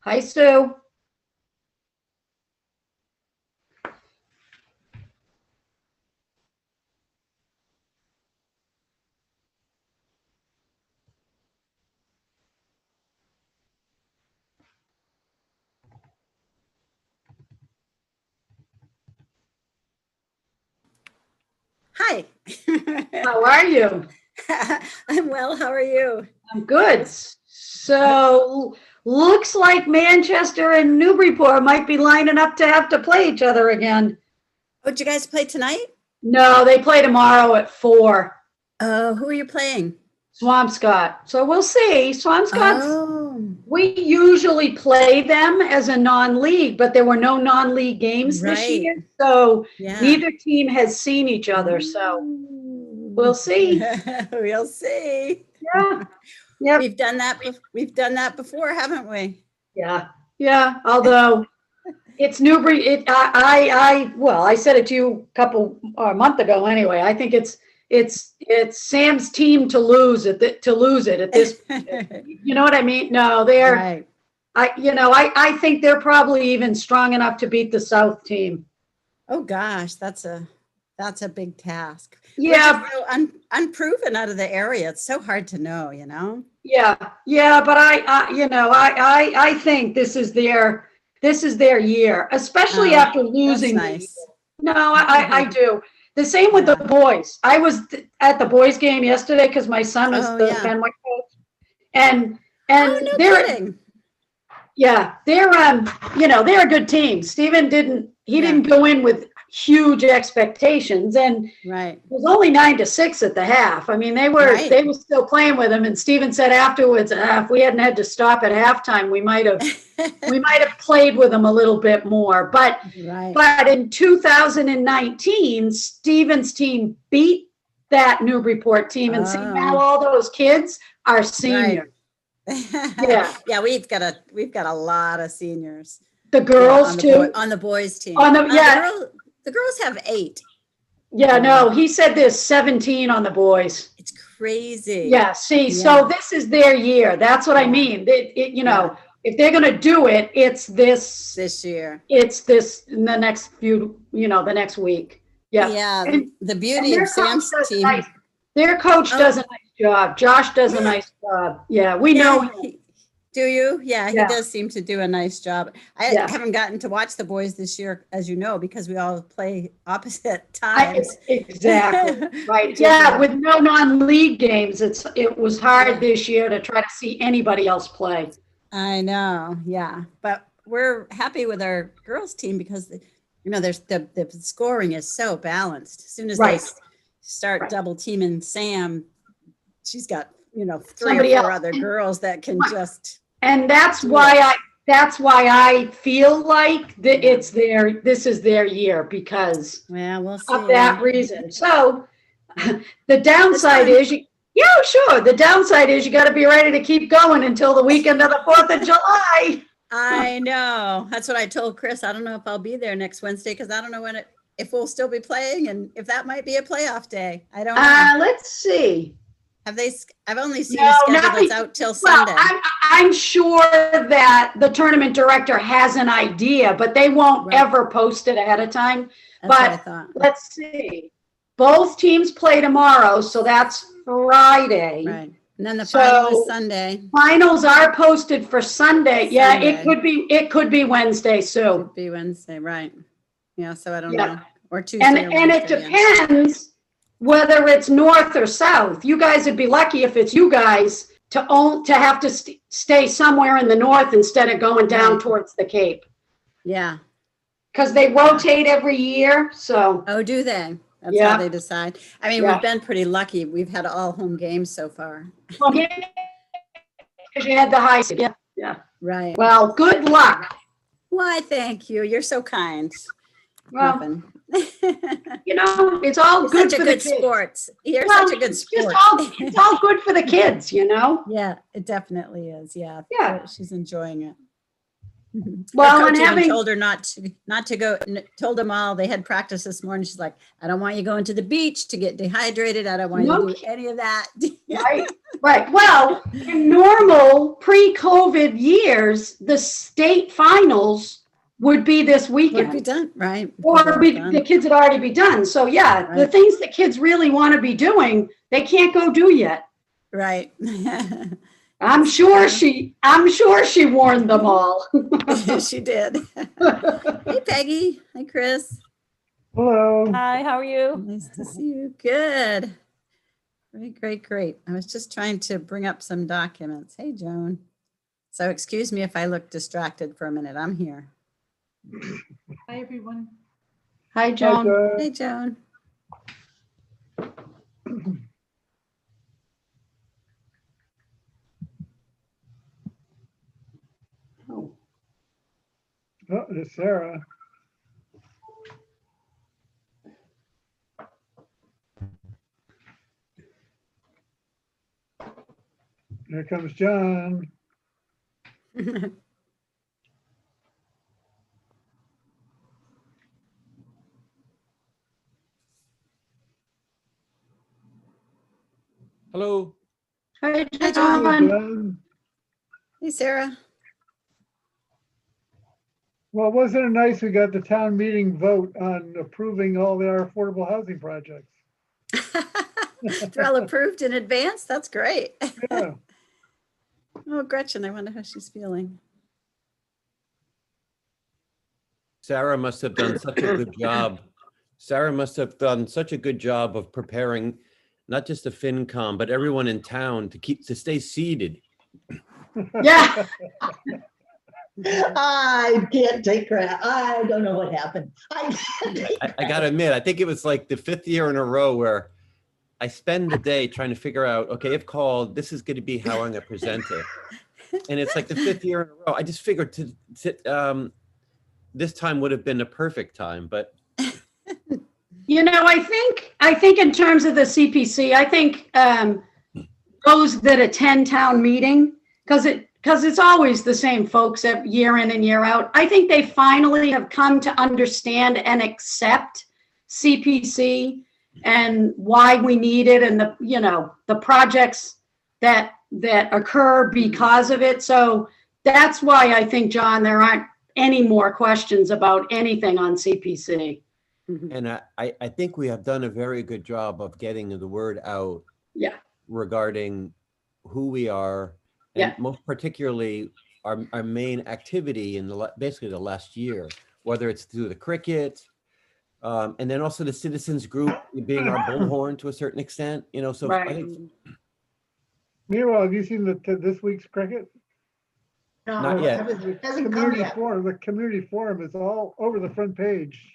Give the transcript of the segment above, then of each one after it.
Hi, Stu. Hi. How are you? I'm well. How are you? I'm good. So, looks like Manchester and Newburyport might be lining up to have to play each other again. Oh, did you guys play tonight? No, they play tomorrow at 4. Oh, who are you playing? Swampscott. So we'll see. Swampscott's, Oh, we usually play them as a non-league, but there were no non-league games this right. year. So Yeah. neither team has seen each other. So we'll Ooh. see. We'll see. Yeah. Yep. We've done that before, haven't we? Yeah. Yeah. Although it's Newbury. Well, I said it to you a month ago. Anyway, I think it's Sam's team to lose to lose it at this. You know what I mean? No, Right. I think they're probably even strong enough to beat the South team. Oh gosh, that's a big task. We're just Yeah, so unproven out of the area. It's so hard to know, you know? yeah, yeah. But I think this is their year, especially Oh, after that's losing the year. nice. No, I do. The same with the Yeah. boys. I was at the boys game yesterday because my son is Oh, the yeah. Fenway coach, and Oh, and no they're kidding. yeah, they're a good team. Steven didn't Yeah, go in with huge expectations, and it right, was only 9-6 at the half. I mean, they were right. they were still playing with him, and Steven said afterwards, if we hadn't had to stop at halftime, we might have played with them a little bit more. But Right. but in 2019, Steven's team beat that Newburyport team, and see now Oh, all those kids are right. seniors. Yeah, Yeah, we've got a lot of seniors. the Yeah, girls too. on the boys team. On the yeah, The girls have 8. yeah, Um, no, he said there's 17 on the boys. it's crazy. Yeah, see, so Yeah, this is their year. That's what I yeah, mean. yeah. If they're going to do it, This year. it's this in the next the next week. Yeah. Yeah, And, the and beauty of their coach Sam's does a nice, team. their coach Oh, does a nice job. Josh does a yeah, nice job. Yeah, we know yeah. him. Do you? Yeah, he Yeah, does seem to do a nice job. I yeah. haven't gotten to watch the boys this year, as you know, because we all play opposite times, Exactly. Right. which is Yeah, with no non-league games, it was hard yeah. this year to try to see anybody else play. I know, yeah, but we're happy with our girls' team because there's the scoring is so balanced. As soon as they Right. start Right. double teaming Sam, she's got 3 or 4 Somebody else. other girls that can just And that's do it. why I feel like that Yeah. this is their year because Well, we'll of that see. reason. So the It's downside fun. is yeah, sure. The downside is you got to be ready to keep going until the weekend of the 4th of July. I know. That's what I told Chris. I don't know if I'll be there next Wednesday because I don't know if we'll still be playing and if that might be a playoff day. I don't know. Let's see. I've only seen No, a schedule not that's out till well. Sunday. I'm sure that the tournament director has an idea, but they won't Right. ever post it ahead of time. That's what I But thought. let's see. Both teams play tomorrow, so that's Friday. Right. And then the final is So Sunday. finals are posted for Sunday. Yeah, it Sunday. could be Wednesday, Sue. Could be Wednesday, right. Yeah, so I don't Yeah. know. Or Tuesday And or and it Wednesday. Yeah. depends whether it's north or south. You guys would be lucky if it's you guys to have to stay somewhere in the north instead of going down Right. towards the Cape Yeah. because they rotate every year. So Oh, do they? That's how yeah, they decide. I mean, we've yeah. been pretty lucky. We've had all home games so far. Well, yeah, 'cause you had the high seed. Yeah, yeah. Right. Well, good luck. Why, thank you. You're so kind. Well, Nothing. it's all You're good such a for the good kids. sport. You're Well, such a good it's just sport. it's all good for the kids. Yeah, it definitely is. Yeah. Yeah. She's enjoying it. Well, Her and coach even having, told her not to go, told them all, they had practice this morning. She's like, I don't want you going to the beach to get dehydrated. I don't want you No to do any of that. right, right. Well, in normal pre-COVID years, the state finals would be this Would be weekend. done, right? Or They're all the done. kids would already be done. So yeah, the Right. things that kids really want to be doing, they can't go do yet. Right. I'm sure she warned them all. She did. Hey, Peggy. Hi, Chris. Hello. Hi, how are you? Nice to see you. Good. Great, great, great. I was just trying to bring up some documents. Hey, Joan. So excuse me if I look distracted for a minute. I'm here. Hi, everyone. Hi, Hi, Joan. Joe. Hey, Joan. Oh, Oh, it's Sarah. Here comes John. Hello. Hi, Hi, Joan. Hey, John. John. Hey, Sarah. Well, wasn't it nice we got the town meeting vote on approving all our affordable housing projects? They're all approved in advance. That's great. Yeah, Oh, Gretchen, I wonder how she's feeling. Sarah must have done such a good job. Sarah must have done such a good job of preparing not just the FinCom, but everyone in town to stay seated. Yeah. I can't take credit. I don't know what happened. I can't take I gotta admit, I think it was like the 5th year in a row where I spend the day trying to figure out, okay, if called, this is gonna be how I'm gonna present it. And it's like the 5th year in a row. I just figured this time would have been a perfect time, but You know, I think in terms of the CPC, I think those that attend town meeting, because it's always the same folks year in and year out. I think they finally have come to understand and accept CPC and why we need it and the projects that occur because of it. So that's why I think, John, there aren't any more questions about anything on CPC. and I think we have done a very good job of getting the word out. Yeah. Regarding who we are, and Yeah. most particularly our main activity in basically the last year, whether it's through the cricket, and then also the citizens group being our bullhorn to a certain extent, so I Right. think meanwhile, have you seen this week's cricket? No, Not yet. Hasn't come Community yet. forum, the community forum is all over the front page.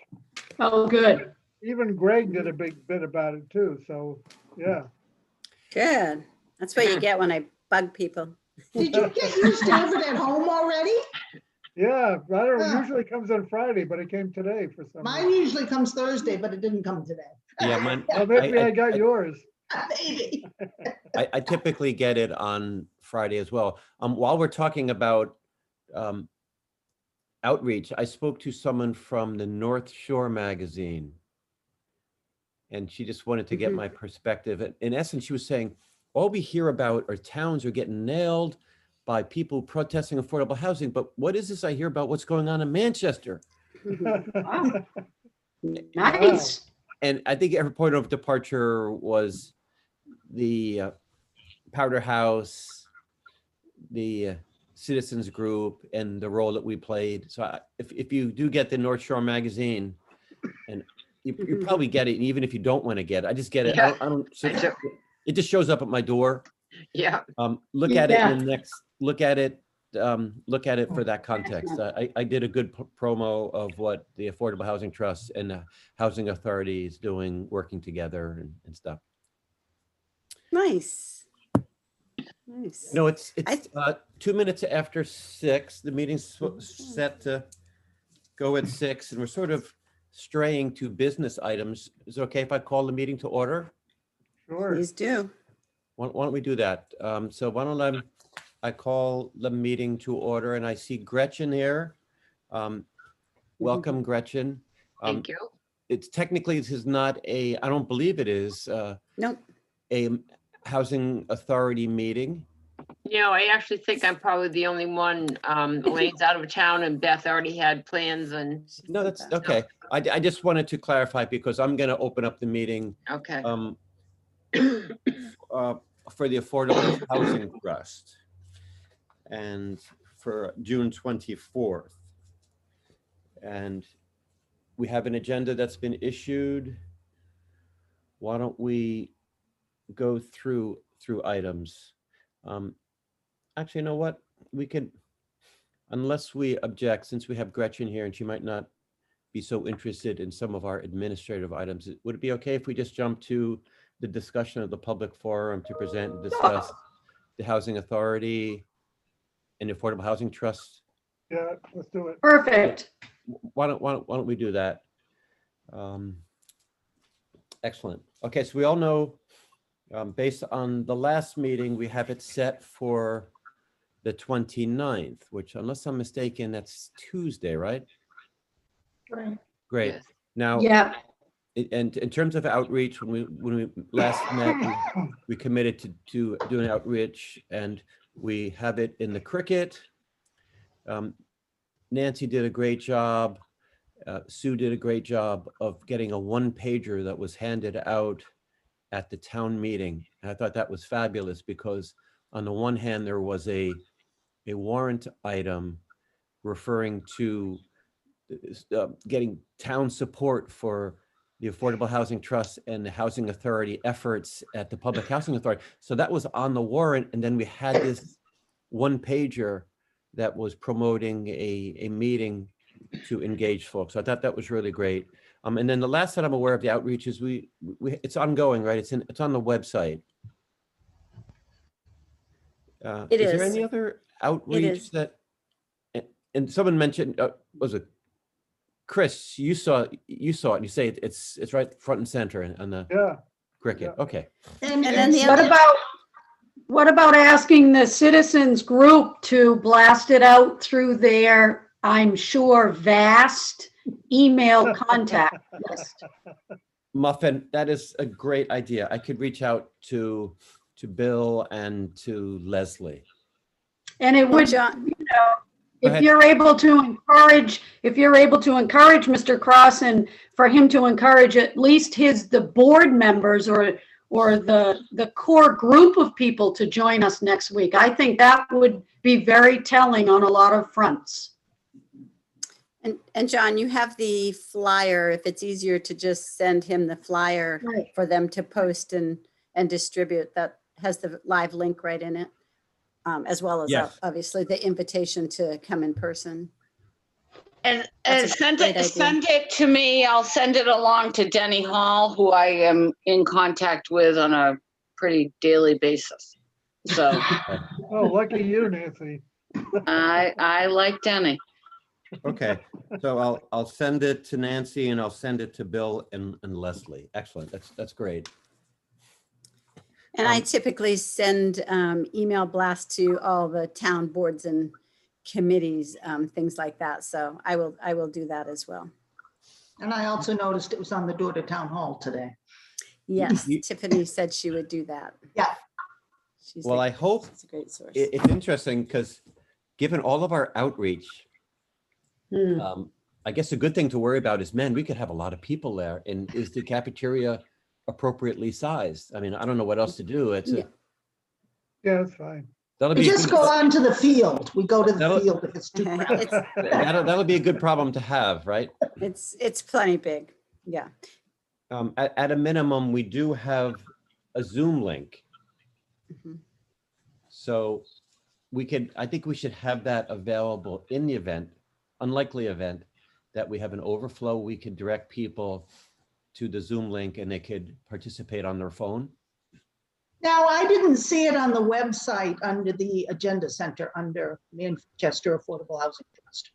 Oh, good. Even Greg did a big bit about it too, so, yeah. Good. That's what you get when I bug people. Did you get used to having it at home already? Yeah, I don't know, Huh. usually it comes on Friday, but it came today for some Mine reason. usually comes Thursday, but it didn't come today. yeah, mine, Oh, maybe I got I- yours. Maybe. I typically get it on Friday as well. While we're talking about outreach, I spoke to someone from the North Shore magazine, and she just wanted to get Mhm. my perspective. In essence, she was saying, all we hear about are towns are getting nailed by people protesting affordable housing, but what is this I hear about what's going on in Manchester? Wow. Nice. And I think every point of departure was the Powder House, the citizens group, and the role that we played. So if you do get the North Shore magazine, and you probably get it, and even if you don't want to get it, I just get it. Yeah. I don't I do. it just shows up at my door. Yeah, Look at it Yeah. in the next, look at it for that context. I did a good promo of what the Affordable Housing Trust and the Housing Authority is doing, working together and stuff. Nice. Nice. No, it's I- 2 minutes after 6. The meeting's set to go at 6, and we're sort of straying to business items. Is it okay if I call the meeting to order? Sure. Please do. Why don't we do that? So why don't I call the meeting to order and I see Gretchen here. Welcome, Gretchen. Thank you. It's technically, this is not a, I don't believe it is Nope. a housing authority meeting. I actually think I'm probably the only one. Elaine's out of town and Beth already had plans and, No, that's okay. I just wanted to clarify because I'm going to open up the meeting okay. For the Affordable Housing Trust and for June 24th. And we have an agenda that's been issued. Why don't we go through items? Actually, you know what? We could, unless we object, since we have Gretchen here and she might not be so interested in some of our administrative items, would it be okay if we just jump to the discussion of the public forum to present and discuss the Housing Authority and the Affordable Housing Trust? Yeah, let's do it. Perfect. Why don't we do that? Excellent. Okay, so we all know, based on the last meeting, we have it set for the 29th, which unless I'm mistaken, that's Tuesday, right? Great. Yes. Now, Yeah, and in terms of outreach, when we last met, we committed to do an outreach, and we have it in the Cricket. Nancy did a great job. Sue did a great job of getting a one-pager that was handed out at the town meeting. And I thought that was fabulous because on the one hand, there was a warrant item referring to getting town support for the Affordable Housing Trust and the Housing Authority efforts at the Public Housing Authority. So that was on the warrant. And then we had this one pager that was promoting a meeting to engage folks. So I thought that was really great. And then the last that I'm aware of the outreach is it's ongoing, right? It's on the website. It Is there is. any other outreach is. that, and someone mentioned, was it Chris, you saw it, you say it's right front and center on the Yeah, Cricket. Yeah. Okay. And then the what about asking the citizens group to blast it out through their, I'm sure, vast email contact list? Muffin, that is a great idea. I could reach out to Bill and to Leslie. And it would, John- Go if ahead. you're able to encourage Mr. Cross and for him to encourage at least the board members or the core group of people to join us next week, I think that would be very telling on a lot of fronts. And John, you have the flyer. If it's easier to just send him the flyer Right. for them to post and distribute, that has the live link right in it. As well as Yes. obviously the invitation to come in person. And That's a send great it, idea. send it to me. I'll send it along to Denny Hall, who I am in contact with on a pretty daily basis. So oh, lucky you, Nancy. I like Denny. Okay, so I'll send it to Nancy and I'll send it to Bill and Leslie. Excellent. That's great. And I typically send email blasts to all the town boards and committees, things like that. So I will do that as well. and I also noticed it was on the door to town hall today. Yes, You- Tiffany said she would do that. Yeah. Well, I hope It's a great source. it's interesting because given all of our outreach, I guess a good thing to worry about is, man, we could have a lot of people there. And is the cafeteria appropriately sized? I mean, I don't know what else to do. Yeah. Yeah, it's fine. That'll We be a just good- go on to the field. We go to the That'll- field if it's too crowded. It's, that'll be a good problem to have, right? it's plenty big. Yeah. At a minimum, we do have a Zoom link. Mhm. So I think we should have that available in the event, unlikely event, that we have an overflow. We could direct people to the Zoom link and they could participate on their phone. Now, I didn't see it on the website under the agenda center under Manchester Affordable Housing Trust.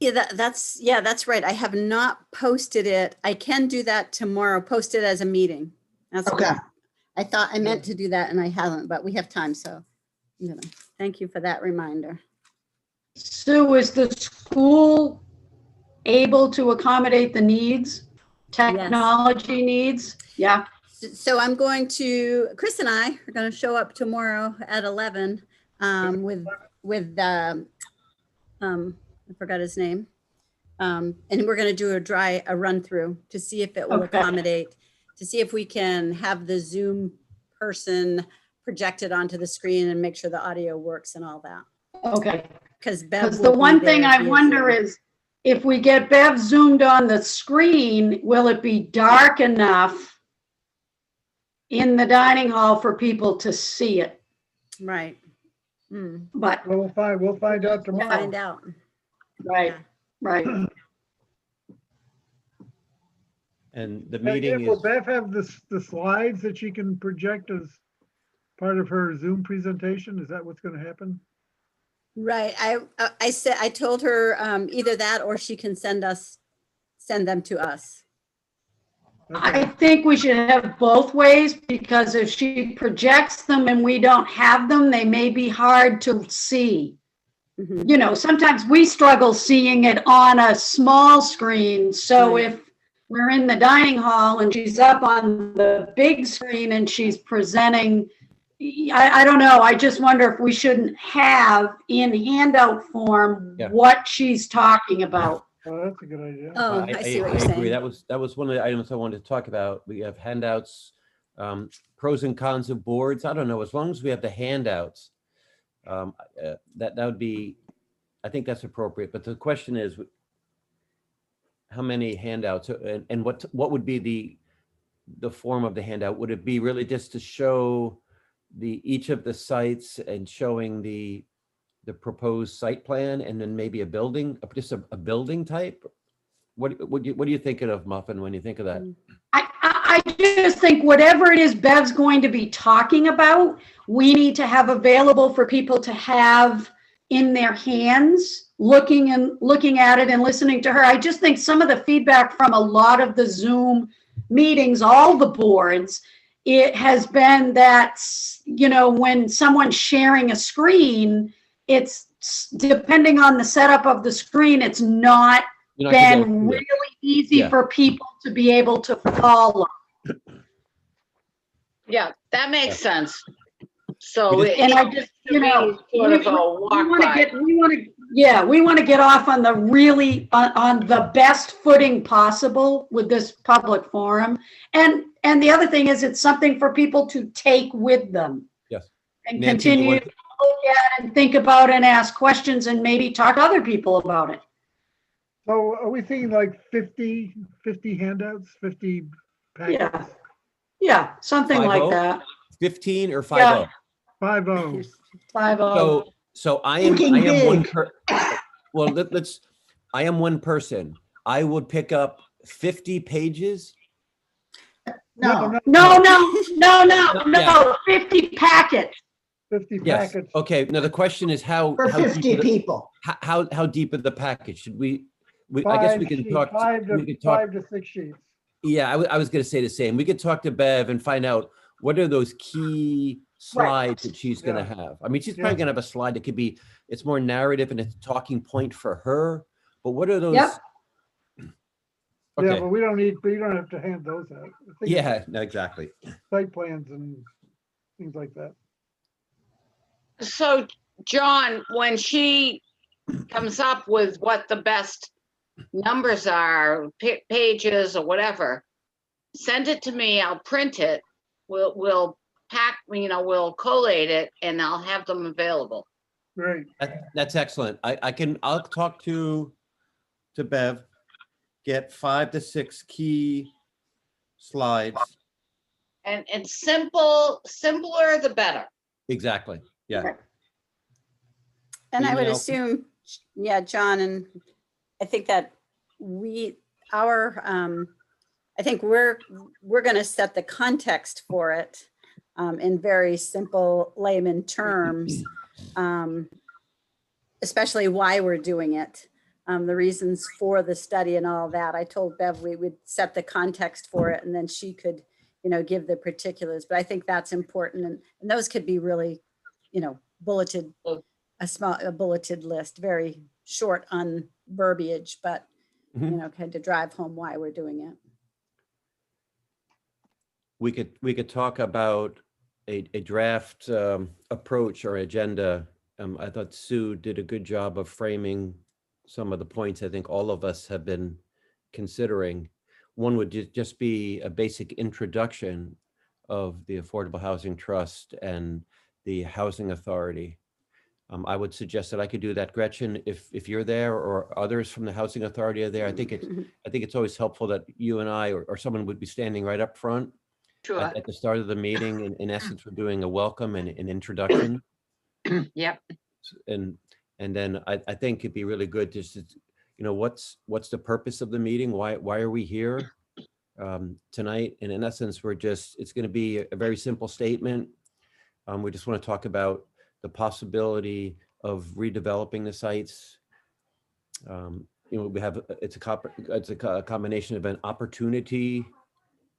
Yeah, that's right. I have not posted it. I can do that tomorrow, post it as a meeting. That's Okay. I thought I meant to do that and I haven't, but we have time, so you know, thank you for that reminder. Sue, is the school able to accommodate the needs, technology needs? Yeah, So I'm going to, Chris and I are going to show up tomorrow at 11 with I forgot his name. And we're going to do a run through to see if it will Okay. accommodate, to see if we can have the Zoom person projected onto the screen and make sure the audio works and all that. okay. Because Because the one thing I wonder is, if we get Bev zoomed on the screen, will it be dark enough in the dining hall for people to see it? Right. Hmm. But, We'll find out We'll tomorrow. find out. right, right. And the Now, meeting Will is, Beth have the slides that she can project as part of her Zoom presentation? Is that what's going to happen? Right. I said, I told her either that or she can send them to us. I think we should have both ways, because if she projects them and we don't have them, they may be hard to see. Mhm. You know, sometimes we struggle seeing it on a small screen. So Right. if we're in the dining hall and she's up on the big screen and she's presenting, I don't know. I just wonder if we shouldn't have in handout form Yeah. what she's talking about. Oh, that's a good idea. Oh, I see what you're agree. saying. That was one of the items I wanted to talk about. We have handouts, pros and cons of boards. I don't know, as long as we have the handouts, that would be, I think that's appropriate. But the question is, how many handouts and what would be the form of the handout? Would it be really just to show each of the sites and showing the proposed site plan and then maybe a building, just a building type? What are you thinking of, Muffin, when you think of that? I just think whatever it is Bev's going to be talking about, we need to have available for people to have in their hands, looking at it and listening to her. I just think some of the feedback from a lot of the Zoom meetings, all the boards, it has been that, you know, when someone's sharing a screen, it's depending on the setup of the screen, it's not You're not gonna be able to been do that. really easy Yeah. for people to be able to follow. Yeah, that makes sense. We So just- it And I just, you know, sort of a we walk want to by. get, we want to get off on the really, on the best footing possible with this public forum. And the other thing is, it's something for people to take with them. Yes. And Nancy, you continue want- to look at and think about and ask questions and maybe talk to other people about it. So are we thinking like 50 handouts, 50 packets? Yeah, something like 5-0? that. 15 or oh? 5-0? Yeah. 5-0. 5-0. So I am Thinking one big. well, I am one person. I would pick up 50 pages. No, Yeah. 50 packets. 50 Yes. packets. Okay. Now the question is how for how 50 deep are the, people. how deep of the package should we I guess we can talk. We could talk. 5 to 6 sheets. Yeah, I was going to say the same. We could talk to Bev and find out what are those key slides that she's going to have. I mean, she's probably Yeah. going to have a slide that could be, it's more narrative and it's a talking point for her. But what are those? Yep. Yeah, Okay. but we don't have to hand those out. I think it's Yeah, no, exactly. Site plans and things like that. So, John, when she comes up with what the best numbers are, pages or whatever, send it to me. I'll print it. We'll pack, we'll collate it and I'll have them available. Great. That's excellent. I'll talk to Bev, get 5 to 6 key slides. And simpler the better. Exactly. Yeah. And I would Email. assume, yeah, John, and I think that I think we're going to set the context for it in very simple layman terms, especially why we're doing it, the reasons for the study and all that. I told Bev we would set the context for it and then she could, give the particulars. But I think that's important. And those could be really, bulleted, a bulleted list, very short on verbiage, but, you Mhm. know, kind of drive home why we're doing it. We could talk about a draft approach or agenda. I thought Sue did a good job of framing some of the points I think all of us have been considering. One would just be a basic introduction of the Affordable Housing Trust and the Housing Authority. I would suggest that I could do that. Gretchen, if you're there or others from the Housing Authority are there, I think it's always helpful that you and I or someone would be standing right up front Sure. at the start of the meeting. In essence, we're doing a welcome and an introduction. Yep. And then I think it'd be really good just to, you know, what's the purpose of the meeting? Why are we here tonight? And in essence, it's going to be a very simple statement. We just want to talk about the possibility of redeveloping the sites. You know, we have, it's a combination of an opportunity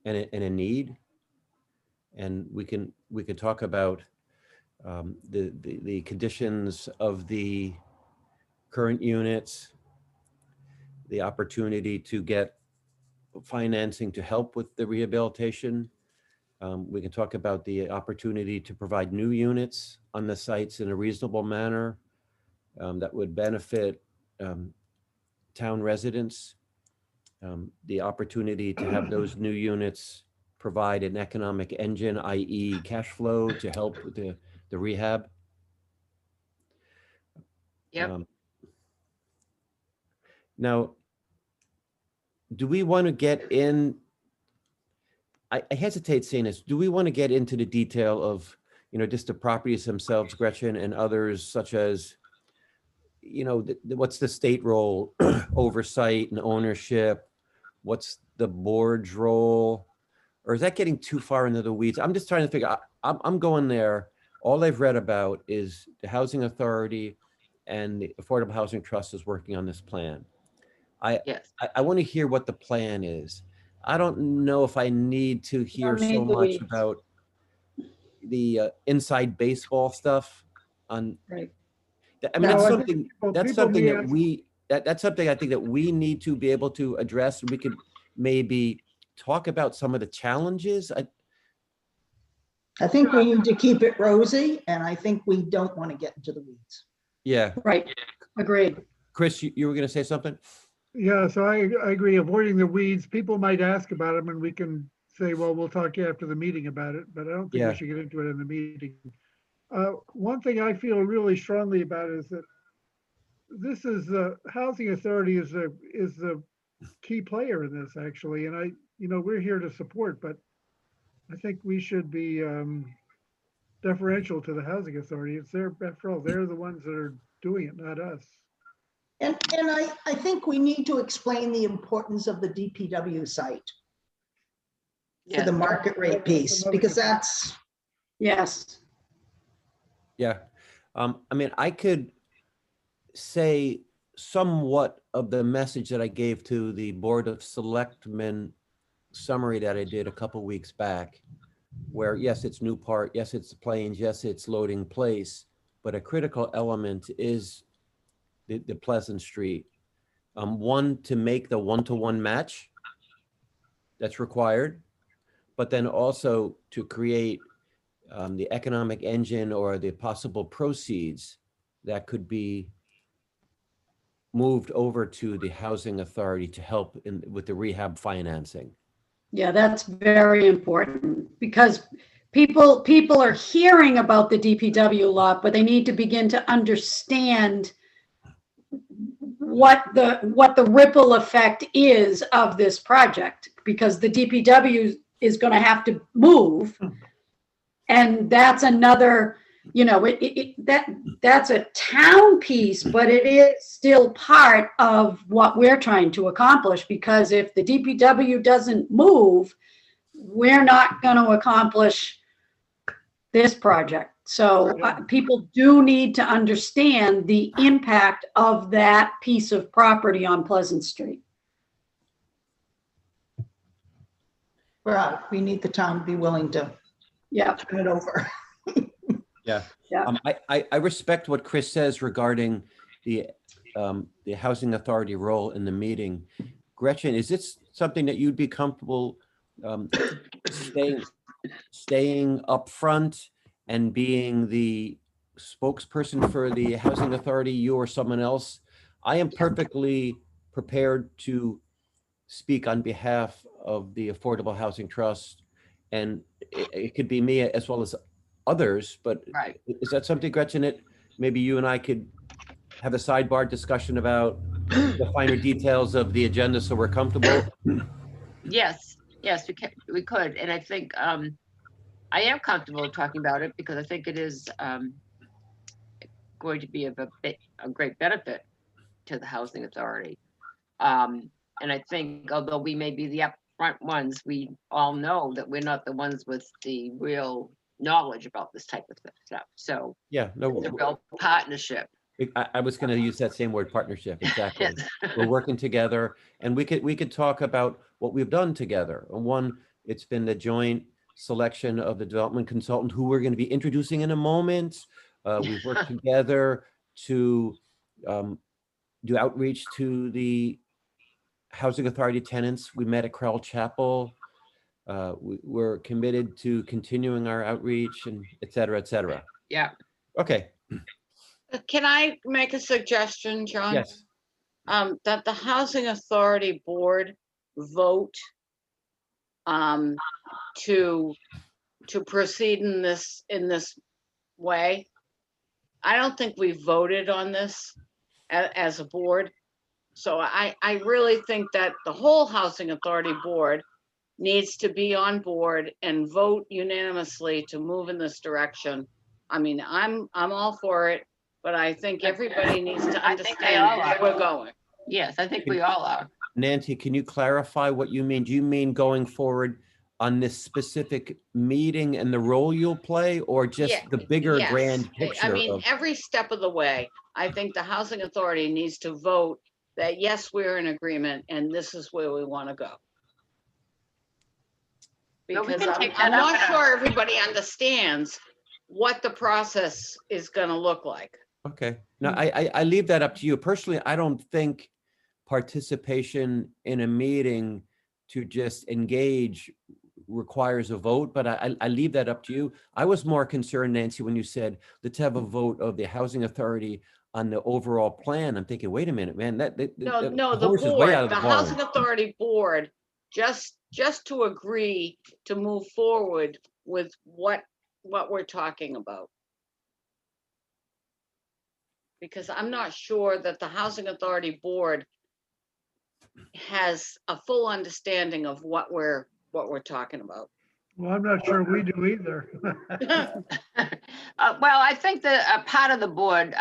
and a need. And we can talk about the conditions of the current units, the opportunity to get financing to help with the rehabilitation. We can talk about the opportunity to provide new units on the sites in a reasonable manner that would benefit town residents. The opportunity to have those new units provide an economic engine, i.e. cash flow to help with the rehab. Yep. Now, do we want to get in? I hesitate saying this. Do we want to get into the detail of, you know, just the properties themselves, Gretchen, and others such as, you know, what's the state role, oversight and ownership? What's the board's role? Or is that getting too far into the weeds? I'm just trying to figure out, I'm going there. All I've read about is the Housing Authority and the Affordable Housing Trust is working on this plan. Yes. I want to hear what the plan is. I don't know if I need to hear need so the much weeds. about the inside baseball stuff on. Right. I mean, No, that's I think something, people that's something may that ask- that's something I think that we need to be able to address. We could maybe talk about some of the challenges. I think we need to keep it rosy, and I think we don't want to get into the weeds. Yeah. Right. Agreed. Chris, you were going to say something? Yeah, so I agree, avoiding the weeds. People might ask about them and we can say, well, we'll talk after the meeting about it, but I don't think Yeah. we should get into it in the meeting. One thing I feel really strongly about is that this is the Housing Authority is the key player in this actually. And we're here to support, but I think we should be deferential to the Housing Authority. It's after all, they're the ones that are doing it, not us. And I think we need to explain the importance of the DPW site for Yes. the market rate piece, because that's, Yes. Yeah. I mean, I could say somewhat of the message that I gave to the Board of Selectmen summary that I did a couple weeks back, where yes, it's Newport, yes, it's Plains, yes, it's Loading Place, but a critical element is the Pleasant Street. One, to make the one-to-one match that's required, but then also to create the economic engine or the possible proceeds that could be moved over to the Housing Authority to help with the rehab financing. Yeah, that's very important because people are hearing about the DPW lot, but they need to begin to understand what the ripple effect is of this project, because the DPW is going to have to move. And that's another, that's a town piece, but it is still part of what we're trying to accomplish, because if the DPW doesn't move, we're not going to accomplish this project. So people do need to understand the impact of that piece of property on Pleasant Street. well, we need the town to be willing to Yeah, turn it over. Yeah. Yeah. I respect what Chris says regarding the Housing Authority role in the meeting. Gretchen, is this something that you'd be comfortable staying up front and being the spokesperson for the Housing Authority, you or someone else? I am perfectly prepared to speak on behalf of the Affordable Housing Trust, and it could be me as well as others, but Right. is that something, Gretchen, that maybe you and I could have a sidebar discussion about the finer details of the agenda so we're comfortable? Yes, yes, we could. And I think I am comfortable talking about it because I think it is going to be of a great benefit to the Housing Authority. And I think although we may be the upfront ones, we all know that we're not the ones with the real knowledge about this type of stuff. So Yeah, no, it's a real partnership. I was going to use that same word, partnership. Exactly. Yes. We're working together, and we could talk about what we've done together. One, it's been the joint selection of the development consultant who we're going to be introducing in a moment. We've worked together to do outreach to the Housing Authority tenants. We met at Crowell Chapel. We're committed to continuing our outreach and et cetera, et cetera. Yeah. Okay. Can I make a suggestion, John? Yes. That the Housing Authority Board vote to proceed in this way. I don't think we voted on this as a board. So I really think that the whole Housing Authority Board needs to be on board and vote unanimously to move in this direction. I mean, I'm all for it, but I think everybody needs to I think they all understand where are. we're going. Yes, I think we all are. Nancy, can you clarify what you mean? Do you mean going forward on this specific meeting and the role you'll play, or just Yeah, the bigger yes. grand I picture mean, of? every step of the way, I think the Housing Authority needs to vote that, yes, we're in agreement and this is where we want to go. Well, we Because can I'm take that I'm up not at a- sure everybody understands what the process is going to look like. Okay, now I leave that up to you. Personally, I don't think participation in a meeting to just engage requires a vote, but I leave that up to you. I was more concerned, Nancy, when you said, let's have a vote of the Housing Authority on the overall plan. I'm thinking, wait a minute, man, No, the horse is way out board, of the the Housing barn. Authority Board, just to agree to move forward with what we're talking about. Because I'm not sure that the Housing Authority Board has a full understanding of what we're talking about. Well, I'm not sure we do either. Well, I think that a part of the board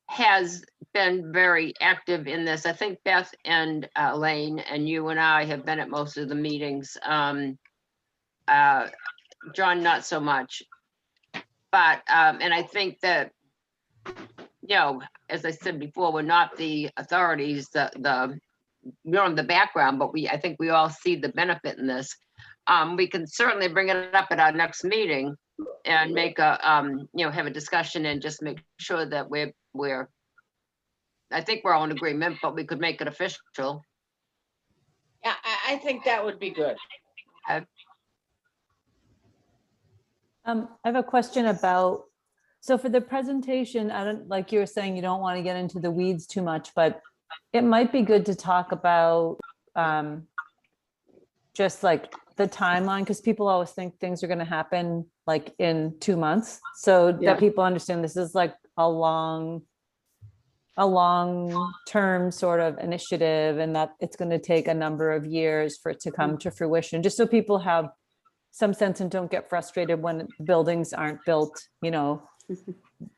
has been very active in this. I think Beth and Elaine and you and I have been at most of the meetings. John, not so much. But, and I think that, you know, as I said before, we're not the authorities, we're on the background, but I think we all see the benefit in this. We can certainly bring it up at our next meeting and make a, you know, have a discussion and just make sure that we're, I think we're all in agreement, but we could make it official. Yeah, I think that would be good. I have a question about, so for the presentation, I don't, like you were saying, you don't want to get into the weeds too much, but it might be good to talk about just like the timeline, because people always think things are going to happen like in 2 months. So Yeah. that people understand this is like a long-term sort of initiative, and that it's going to take a number of years for it to come to fruition, just so people have some sense and don't get frustrated when buildings aren't built, you know,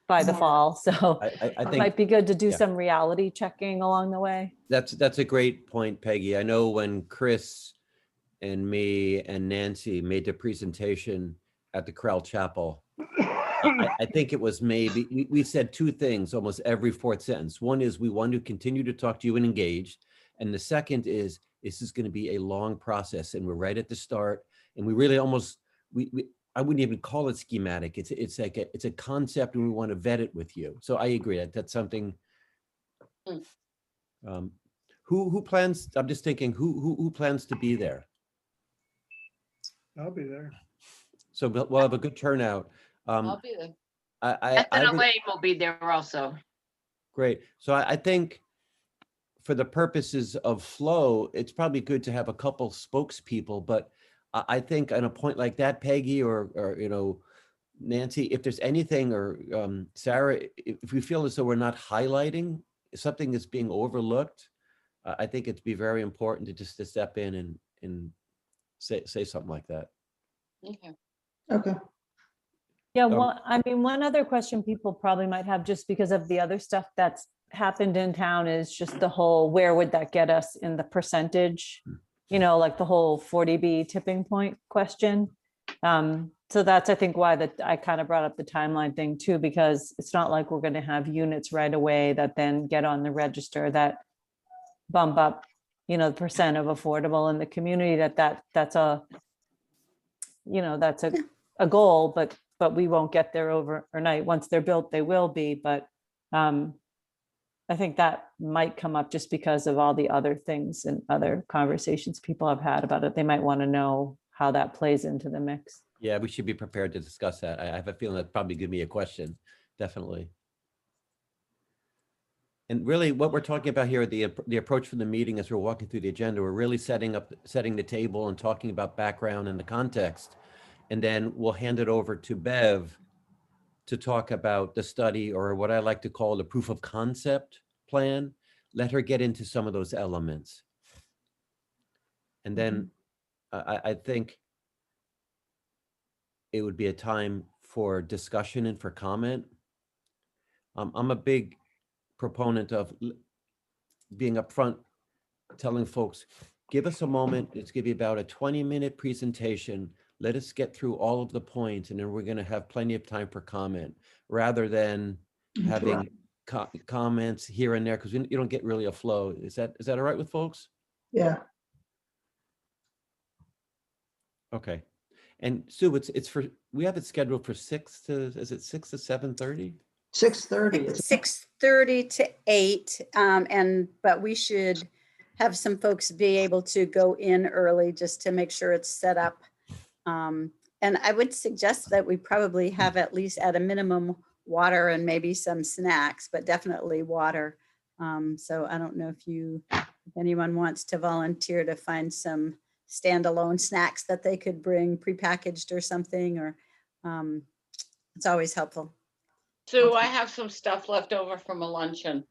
by the fall. So I it think might be good to do yeah. some reality checking along the way. that's a great point, Peggy. I know when Chris and me and Nancy made the presentation at the Crowell Chapel, I think it was maybe, we said two things almost every fourth sentence. One is we want to continue to talk to you and engage. And the second is, this is going to be a long process and we're right at the start. And we really almost, I wouldn't even call it schematic. It's like it's a concept and we want to vet it with you. So I agree that that's something. Mm. Who plans, I'm just thinking, who plans to be there? I'll be there. So we'll have a good turnout. I'll be there. I Beth and would- Elaine will be there also. Great. So I think for the purposes of flow, it's probably good to have a couple spokespeople, but I think on a point like that, Peggy or you know, Nancy, if there's anything, or Sarah, if we feel as though we're not highlighting something that's being overlooked, I think it'd be very important to step in and say something like that. Okay. Okay. Yeah, Um, one other question people probably might have, just because of the other stuff that's happened in town, is just the whole, where would that get us in the percentage? You know, like the whole 40B tipping point question. So that's, I think, why that I kind of brought up the timeline thing too, because it's not like we're going to have units right away that then get on the register that bump up, you know, the percent of affordable in the community. That's a, you know, that's a goal, but we won't get there overnight. Once they're built, they will be. But I think that might come up just because of all the other things and other conversations people have had about it. They might want to know how that plays into the mix. Yeah, we should be prepared to discuss that. I have a feeling that'd probably give me a question, definitely. And really what we're talking about here, the approach for the meeting as we're walking through the agenda, we're really setting the table and talking about background and the context. And then we'll hand it over to Bev to talk about the study, or what I like to call the proof of concept plan. Let her get into some of those elements. And then I think it would be a time for discussion and for comment. I'm a big proponent of being upfront, telling folks, give us a moment. Let's give you about a 20-minute presentation. Let us get through all of the points, and then we're going to have plenty of time for comment, rather than having comments here and there, because you don't get really a flow. Is that all right with folks? Yeah. Okay. And Sue, we have it scheduled for 6 to 7:30? 6:30. 6:30 to 8, but we should have some folks be able to go in early just to make sure it's set up. And I would suggest that we probably have at least at a minimum water and maybe some snacks, but definitely water. So I don't know if anyone wants to volunteer to find some standalone snacks that they could bring prepackaged or something, or it's always helpful. Sue, I have some stuff left over from a luncheon.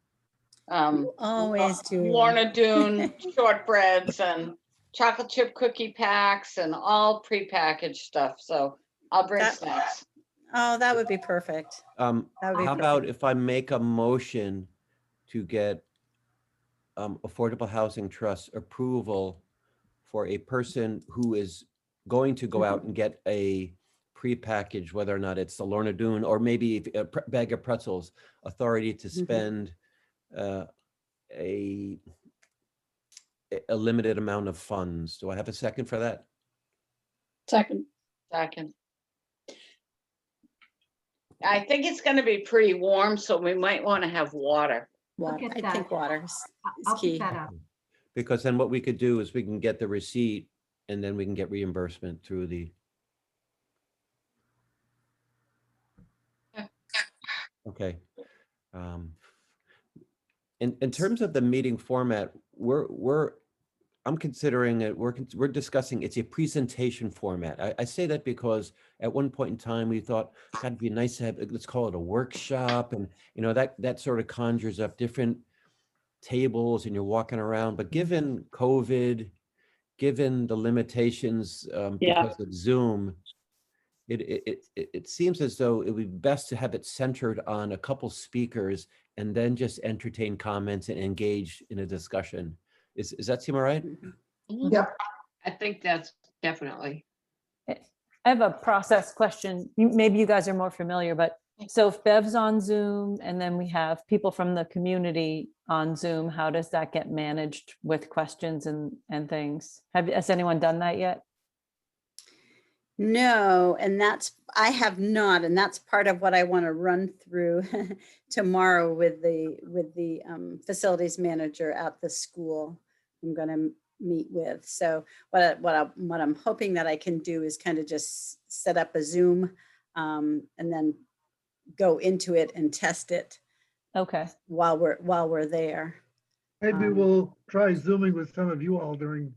Always do. Lorna Doone shortbreads and chocolate chip cookie packs and all prepackaged stuff. So I'll bring snacks. Oh, that would be perfect. That would be How about perfect. if I make a motion to get Affordable Housing Trust approval for a person who is going to go out and get a prepackaged, whether or not it's the Lorna Doone or maybe a bag of pretzels, authority to spend a limited amount of funds. Do I have a second for that? Second. Second. I think it's going to be pretty warm, so we might want to have water. Water. at I think that. water is I'll key. pick that up. Because then what we could do is we can get the receipt and then we can get reimbursement through the. Okay. In terms of the meeting format, I'm considering it, we're discussing, it's a presentation format. I say that because at one point in time, we thought, God, it'd be nice to have, let's call it a workshop. And, you know, that sort of conjures up different tables and you're walking around. But given COVID, given the limitations because of Zoom, it seems as though it would be best to have it centered on a couple speakers and then just entertain comments and engage in a discussion. Does that seem all right? Yep. I think that's definitely. I have a process question. Maybe you guys are more familiar, but so if Bev's on Zoom and then we have people from the community on Zoom, how does that get managed with questions and things? Has anyone done that yet? No, and I have not, and that's part of what I want to run through tomorrow with the facilities manager at the school I'm going to meet with. So what I'm hoping that I can do is kind of just set up a Zoom and then go into it and test it Okay. while we're there. Maybe we'll try Zooming with some of you all during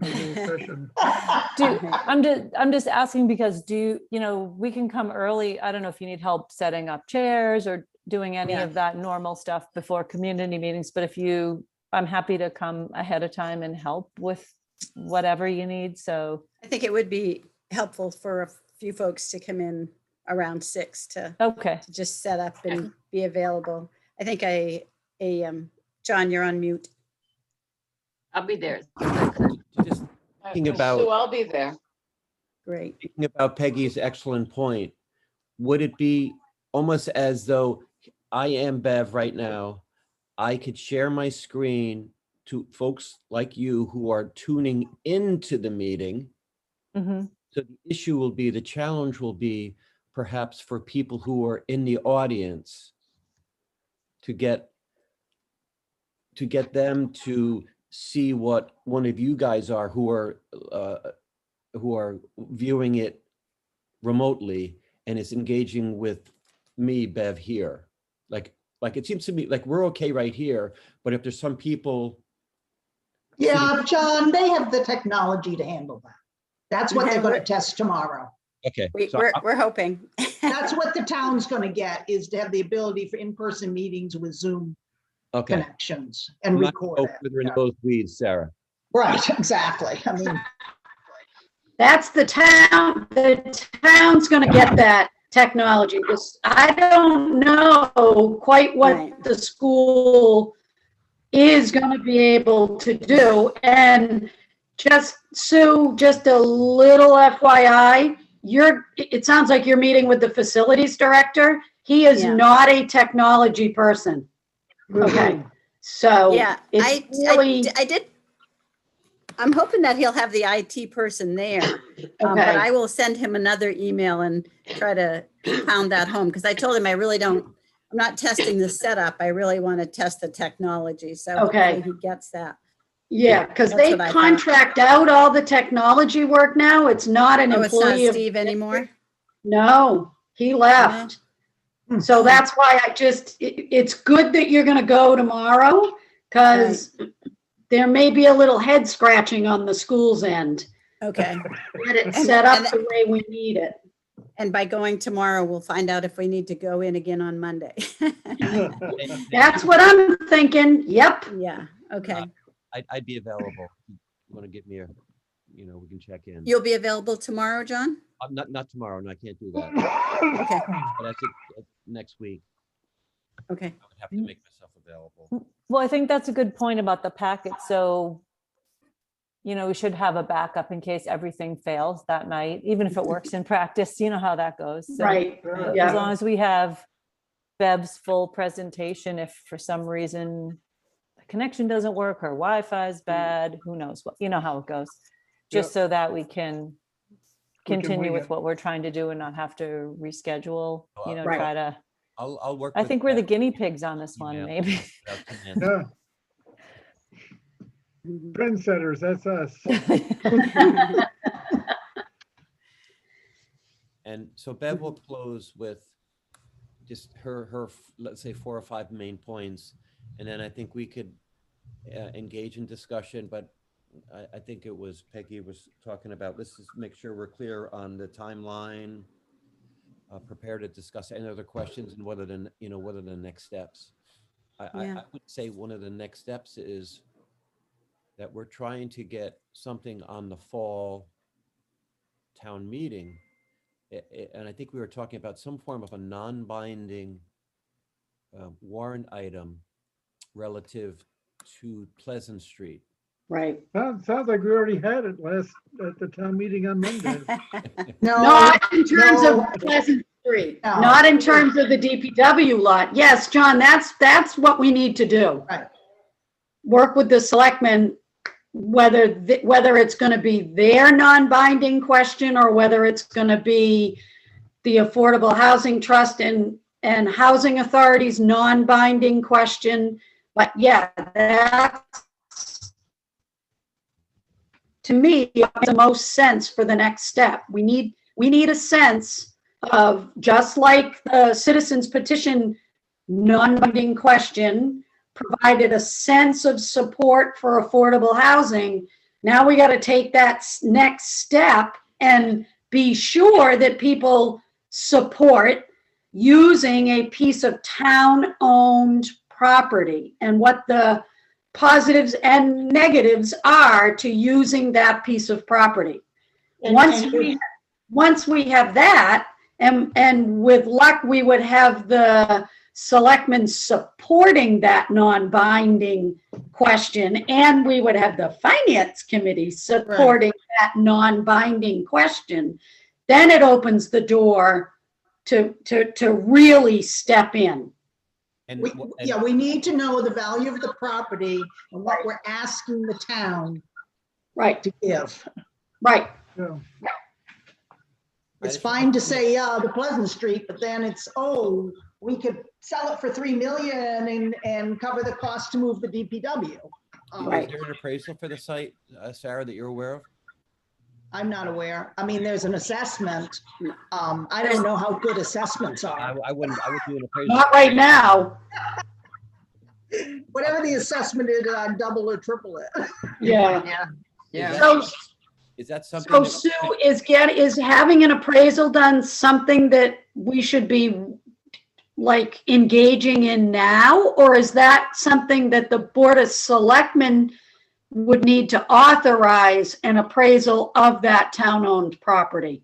our little session. I'm just asking because we can come early. I don't know if you need help setting up chairs or doing any Yeah. of that normal stuff before community meetings, but I'm happy to come ahead of time and help with whatever you need. So, I think it would be helpful for a few folks to come in around 6 to okay. just set up and be available. I think John, you're on mute. I'll be there. Just thinking about- Sue, I'll be there. Great. thinking about Peggy's excellent point, would it be almost as though I am Bev right now? I could share my screen to folks like you who are tuning into the meeting. Hmm. So the challenge will be perhaps for people who are in the audience to get them to see what one of you guys are who are viewing it remotely and is engaging with me, Bev, here. Like it seems to me like we're okay right here, but if there's some people. Yeah, John, they have the technology to handle that. That's what they're gonna test tomorrow. Okay. so We're hoping. That's what the town's gonna get, is to have the ability for in-person meetings with Zoom Okay. connections and I'm not record gonna go it. further in Yeah. those weeds, Sarah. Right, exactly. I mean, That's the town. The town's going to get that technology. I don't know quite what Right. the school is going to be able to do. And Sue, just a little FYI, it sounds like you're meeting with the facilities director. He is Yeah. not a technology person. Okay. So Yeah, it's really, I did. I'm hoping that he'll have the IT person there. But okay. I will send him another email and try to pound that home, because I told him I'm not testing the setup. I really want to test the technology. So Okay. hopefully he gets that. Yeah, because That's they what I thought. contract out all the technology work now. It's not an Oh, it's not employee of. Steve anymore? No, he left. So that's why it's good that you're gonna go tomorrow, because there may be a little head scratching on the school's end. Okay. Get it And- set up and- the way we need it. And by going tomorrow, we'll find out if we need to go in again on Monday. That's what I'm thinking. Yep. Yeah, okay. I'd be available. You want to give me we can check in. You'll be available tomorrow, John? Not tomorrow. No, I can't do that. Okay, But I think next week okay. I would have to make myself available. Well, I think that's a good point about the packet. So, we should have a backup in case everything fails that night, even if it works in practice. You know how that goes. So, Right. As Yeah. long as we have Bev's full presentation, if for some reason the connection doesn't work or Wi-Fi is bad, who knows what, how it goes. Just so that we can continue wing with it. what we're trying to do and not have to reschedule, Right. try to, I'll work. I with think we're the Bev guinea pigs on this one, email maybe. without command. Yeah, trendsetters, that's us. And so Bev will close with just her, let's say 4 or 5 main points. And then I think we could engage in discussion, but I think it was Peggy was talking about, let's just make sure we're clear on the timeline, prepare to discuss any other questions and what are the next steps. I Yeah. would say one of the next steps is that we're trying to get something on the fall town meeting. And I think we were talking about some form of a non-binding warrant item relative to Pleasant Street. Right. Sounds like we already had it at the town meeting on Monday. no, Not in terms no. of Pleasant Street, No. not in terms of the DPW lot. Yes, John, that's what we need to do. Right. Work with the selectmen whether it's going to be their non-binding question or whether it's going to be the Affordable Housing Trust and Housing Authority's non-binding question. But yeah, that's, to me, makes the most sense for the next step. We need a sense of, just like the citizens petition non-binding question provided a sense of support for affordable housing. Now we got to take that next step and be sure that people support using a piece of town-owned property and what the positives and negatives are to using that piece of property. And- Once we have that, and with luck, we would have the selectmen supporting that non-binding question, and we would have the finance committee supporting that non-binding question. Then it opens the door to really step in. And, We need to know the value of the property and what we're asking the town Right, to give. right. Yeah. It's fine to say, yeah, the Pleasant Street, but then it's, oh, we could sell it for 3 million and cover the cost to move the DPW. Right. is there an appraisal for the site, Sarah, that you're aware of? I'm not aware. I mean, there's an assessment. I don't know how good assessments are. I would do an appraisal. Not right now. Whatever the assessment is, I'd double or triple it. Yeah. Yeah, yeah. So, Is that something? so that- Sue, is having an appraisal done something that we should be like engaging in now? Or is that something that the Board of Selectmen would need to authorize an appraisal of that town-owned property?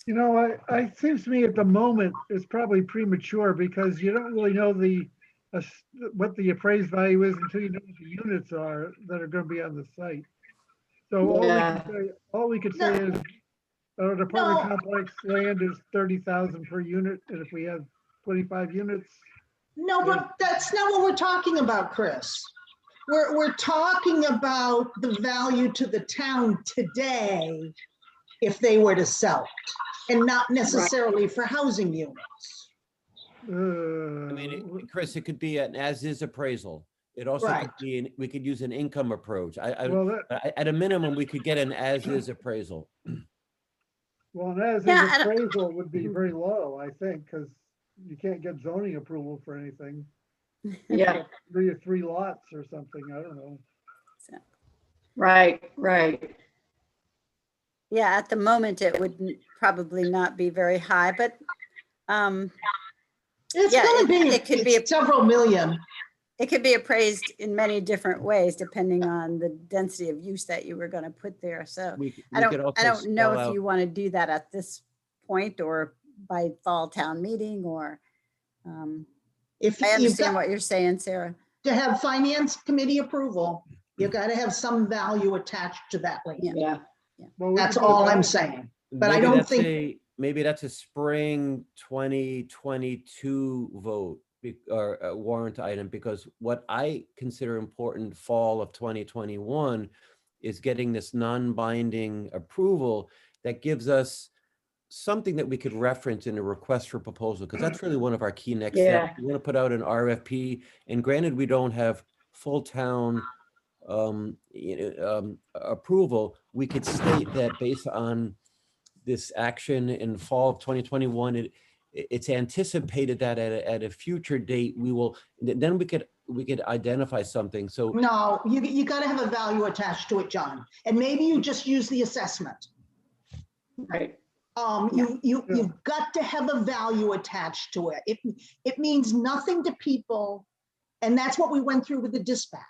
You know, I seems to me at the moment it's probably premature because you don't really know what the appraised value is until you know what the units are that are going to be on the site. So Yeah. all we could say is our apartment complex land is 30,000 per unit, and if we have 25 units, No, but that's not what we're talking about, Chris. We're talking about the value to the town today if they were to sell it, and not necessarily for housing units. uh, I mean, Chris, it could be an as-is appraisal. It also could Right. be, we could use an income approach. well, At a minimum, we could get an as-is appraisal. an as-is Yeah, I don't- appraisal would be very low, I think, because you can't get zoning approval for anything. Yeah, Three lots or something, I don't know. right, right. Yeah, at the moment, it would probably not be very high, but It's Yeah, gonna be it could be it's several million. it could be appraised in many different ways, depending on the density of use that you were going to put there. So I We could don't also know spell if out- you want to do that at this point or by fall town meeting or, If I you've understand got what you're saying, Sarah. to have finance committee approval, you've got to have some value attached to that land. Yeah, Well, we That's could put all that- I'm saying. But I Maybe don't that's think- maybe that's a spring 2022 vote or a warrant item, because what I consider important fall of 2021 is getting this non-binding approval that gives us something that we could reference in a request for proposal, because that's really one of our key next steps. We want to put out an RFP, and granted, we don't have full town approval. We could state that based on this action in fall of 2021, it's anticipated that at a future date, then we could identify something. So No, you got to have a value attached to it, John. And maybe you just use the assessment. right. You've got to have a value attached to it. It means nothing to people. And that's what we went through with the dispatch.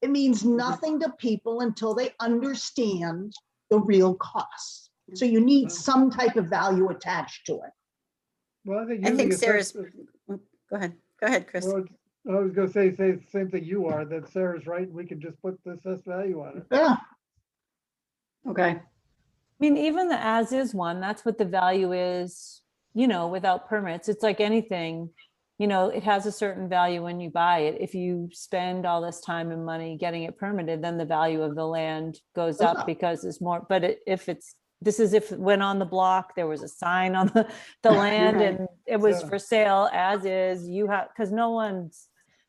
It means nothing to people until they understand the real costs. So you need some type of value attached to it. Well, I think. I think using Sarah's, assessment- go ahead, Chris. well, I was gonna say the same thing you are, that Sarah's right, we can just put the assessed value on it. Yeah, Okay, I mean, even the as is one, that's what the value is, without permits. It's like anything. it has a certain value when you buy it. If you spend all this time and money getting it permitted, then the value of the land goes Goes up up. because it's more, but if it went on the block, there was a sign on the land Right. and it was Yeah. for sale as is, because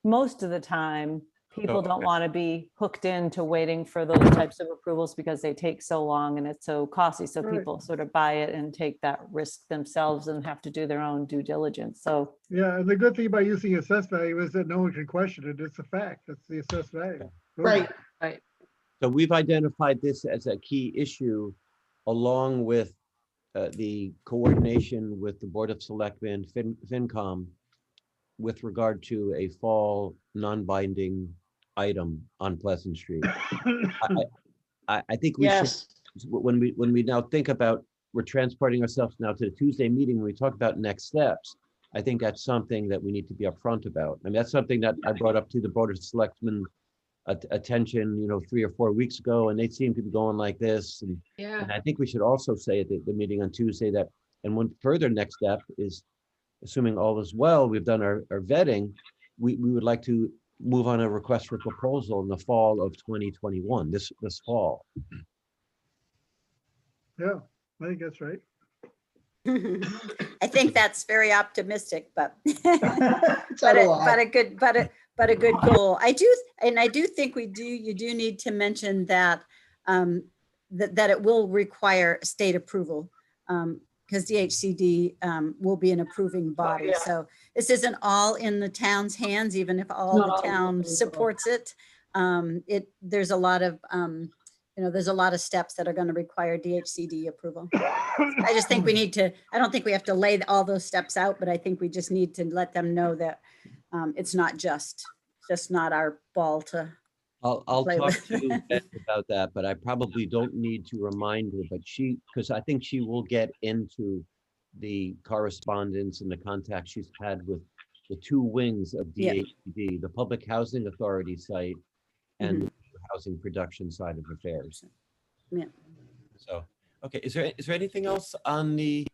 most of the time, people don't okay. want to be hooked into waiting for those types of approvals because they take so long and it's so costly. So Right. people sort of buy it and take that risk themselves and have to do their own due diligence. So Yeah, and the good thing about using assessed value is that no one can question it. It's a fact. It's the assessed value. Right. So we've identified this as a key issue along with the coordination with the Board of Selectmen, FinCom, with regard to a fall non-binding item on Pleasant Street. I think we should, Yes. when we now think about, we're transporting ourselves now to the Tuesday meeting, when we talk about next steps, I think that's something that we need to be upfront about. I mean, that's something that I brought up to the Board of Selectmen attention, 3 or 4 weeks ago, and they seem to be going like this. And I think we should also say at the meeting on Tuesday that, and one further next step is, assuming all is well, we've done our vetting, we would like to move on a request for proposal in the fall of 2021, this fall. Yeah, I think that's right. I think that's very optimistic, but It's but not a a, lot. but a good but a good goal. I do think you do need to mention that that it will require state approval, because DHCD will be an approving body. yeah. So this isn't all in the town's hands, even if all Not the all town in the- supports it. There's a lot of there's a lot of steps that are going to require DHCD approval. I just think we need to, I don't think we have to lay all those steps out, but I think we just need to let them know that it's not just not our ball to, I'll play talk with. to Beth about that, but I probably don't need to remind her, but because I think she will get into the correspondence and the contacts she's had with the two wings of Yeah. DHCD, the Public Housing Authority site and Mm-hmm. the housing production side of affairs. Yeah. So, okay, is there anything else on the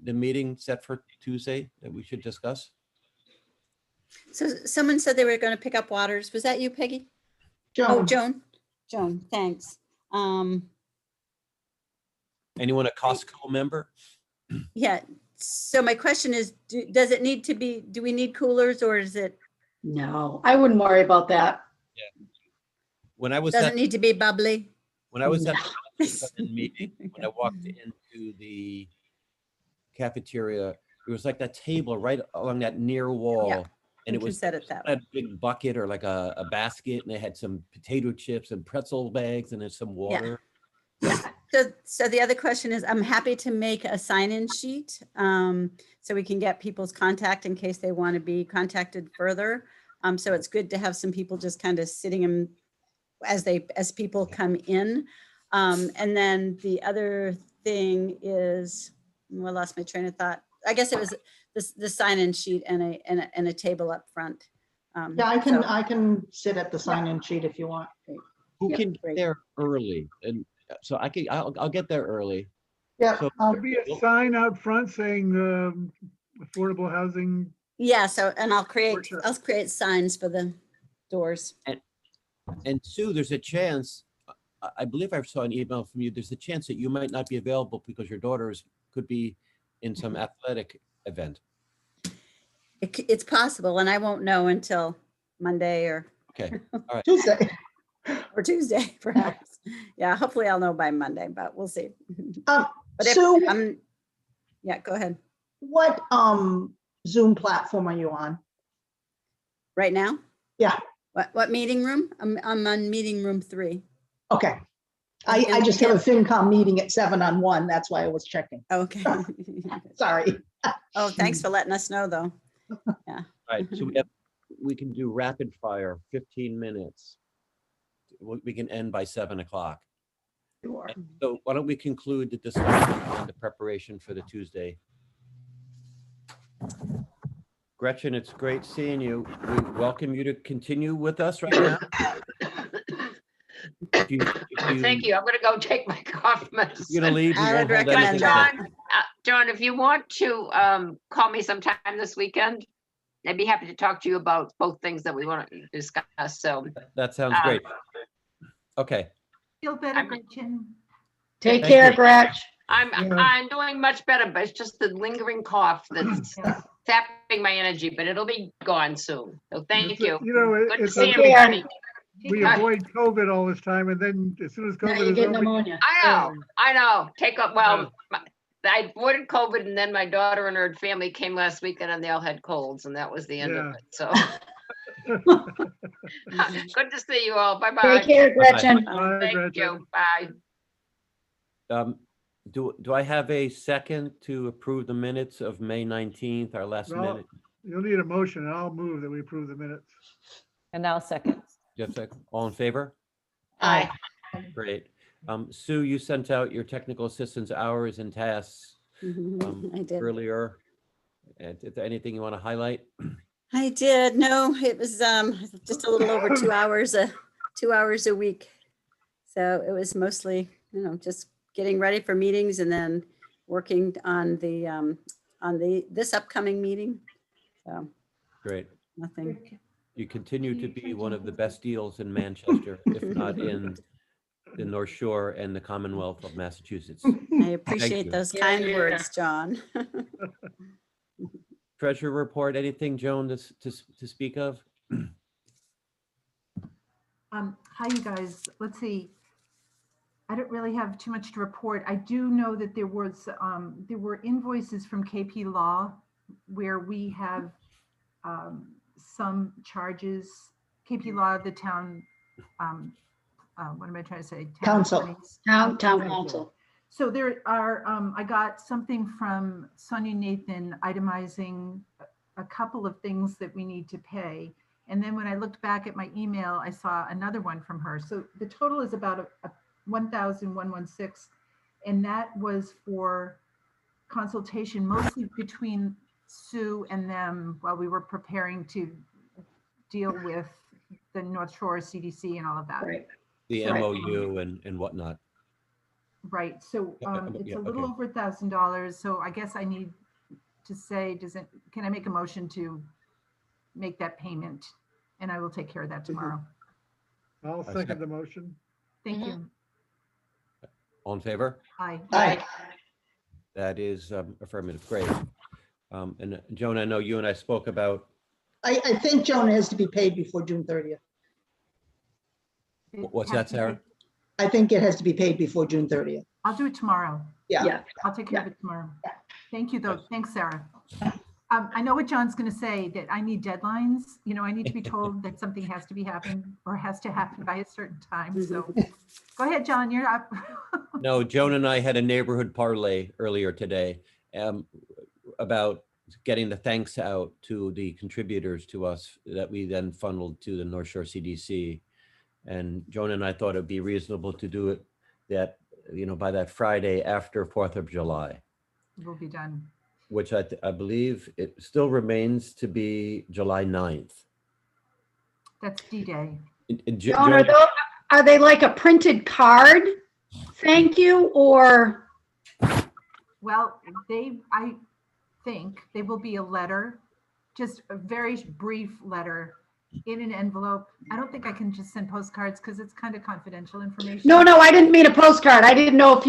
meeting set for Tuesday that we should discuss? so someone said they were going to pick up waters. Was that you, Peggy? Oh, Joan, Joan, thanks. Anyone a Costco member? Yeah, so my question is, does it need to be, do we need coolers or is it, No, I wouldn't worry about that. When I was doesn't at, need to be bubbly? when I was at No. the Selectmen meeting, when I walked into the cafeteria, there was like that table right along that near wall. And You it can was set it that a way. big bucket or like a basket, and they had some potato chips and pretzel bags and then some water. So the other question is, I'm happy to make a sign-in sheet so we can get people's contact in case they want to be contacted further. So it's good to have some people just kind of sitting in as people come in. And then the other thing is, I lost my train of thought. I guess it was the sign-in sheet and a table up front. yeah, So- I can sit at the sign-in sheet if you want. Who Yep, can get great. there early? And so I'll get there early. Yeah, So- There'll be a sign out front saying affordable housing. Yeah, so, and I'll create Workshop. signs for the doors. And Sue, there's a chance, I believe I saw an email from you, there's a chance that you might not be available because your daughters could be in some athletic event. It's possible, and I won't know until Monday or Okay, Tuesday. Tuesday, perhaps. Yeah, hopefully I'll know by Monday, but we'll see. But if Sue, yeah, go ahead. what Zoom platform are you on? Right now? Yeah. What meeting room? I'm on meeting room 3. Okay. I just have a FinCom meeting at 7 on 1. That's why I was checking. Okay. Sorry. Oh, thanks for letting us know, though. all right, so we can do rapid fire, 15 minutes. We can end by 7 o'clock. Sure. So why don't we conclude the discussion on the preparation for the Tuesday? Gretchen, it's great seeing you. We welcome you to continue with us right now. If you- Thank you. I'm gonna go take my cough medicine. You're gonna leave. you I won't would hold recommend anything that. back. John, if you want to call me sometime this weekend, I'd be happy to talk to you about both things that we want to discuss. So That sounds Um, great. Okay, Feel better, I'm- Gretchen. Take Thank care, you. Gretch. Yeah. I'm doing much better, but it's just the lingering cough that's Yeah. sapping my energy, but it'll be gone soon. So thank It's a- you. You know, Good to it's, see Take a- care. everybody. we avoid COVID all this time, and then as soon as Now COVID you is get over. pneumonia. I know. Take up, well, I avoided COVID and then my daughter and her family came last weekend and they all had colds and that was the end of Yeah. it. So good to see you all. Take Bye-bye. care, Gretchen. Bye, Thank Gretchen. you. Bye. do I have a second to approve the minutes of May 19th, our last Well, minute? You'll need a motion, and I'll move that we approve the minutes. And now second. Jeff, all in favor? Aye. Great. Sue, you sent out your technical assistance hours and tasks I did. earlier. And is there anything you want to highlight? I did. No, it was just a little over 2 hours, 2 hours a week. So it was mostly, just getting ready for meetings and then working on this upcoming meeting. So Great. nothing. You continue to be one of the best deals in Manchester, if not in the North Shore and the Commonwealth of Massachusetts. I appreciate you. those kind words, John. Treasurer report, anything, Joan, to speak of? Hi, you guys. Let's see. I don't really have too much to report. I do know that there were invoices from KP Law where we have some charges. KP Law, the town, what am I trying to say? Town Council. attorneys. Town council. So there are, I got something from Sonia Nathan itemizing a couple of things that we need to pay. And then when I looked back at my email, I saw another one from her. So the total is about a 1,116. And that was for consultation, mostly between Sue and them while we were preparing to deal with the North Shore CDC and all of that. Right. The Right. MOU and whatnot. Right, so it's yeah, a little okay. over $1,000, so I guess I need to say, can I make a motion to make that payment? And I will take care of that tomorrow. I'll I second the motion. Thank you. All in favor? Aye. Aye. That is affirmative. Great. And Joan, I know you and I spoke about, I think Joan has to be paid before June 30th. what's that, Sarah? I think it has to be paid before June 30th. I'll do it tomorrow. Yeah. Yeah. I'll take care of it tomorrow. Thank you, though. Thanks, Sarah. I know what John's going to say, that I need deadlines. I need to be told that something has to be happened or has to happen by a certain time. So go ahead, John, you're up. No, Joan and I had a neighborhood parlay earlier today about getting the thanks out to the contributors to us that we then funneled to the North Shore CDC. And Joan and I thought it'd be reasonable to do it that, by that Friday after 4th of July, We'll be done. which I believe it still remains to be July 9th. That's D-Day. Joan, are they like a printed card? Thank you, or? Well, I think they will be a letter, just a very brief letter in an envelope. I don't think I can just send postcards because it's kind of confidential information. No, I didn't mean a postcard. I didn't know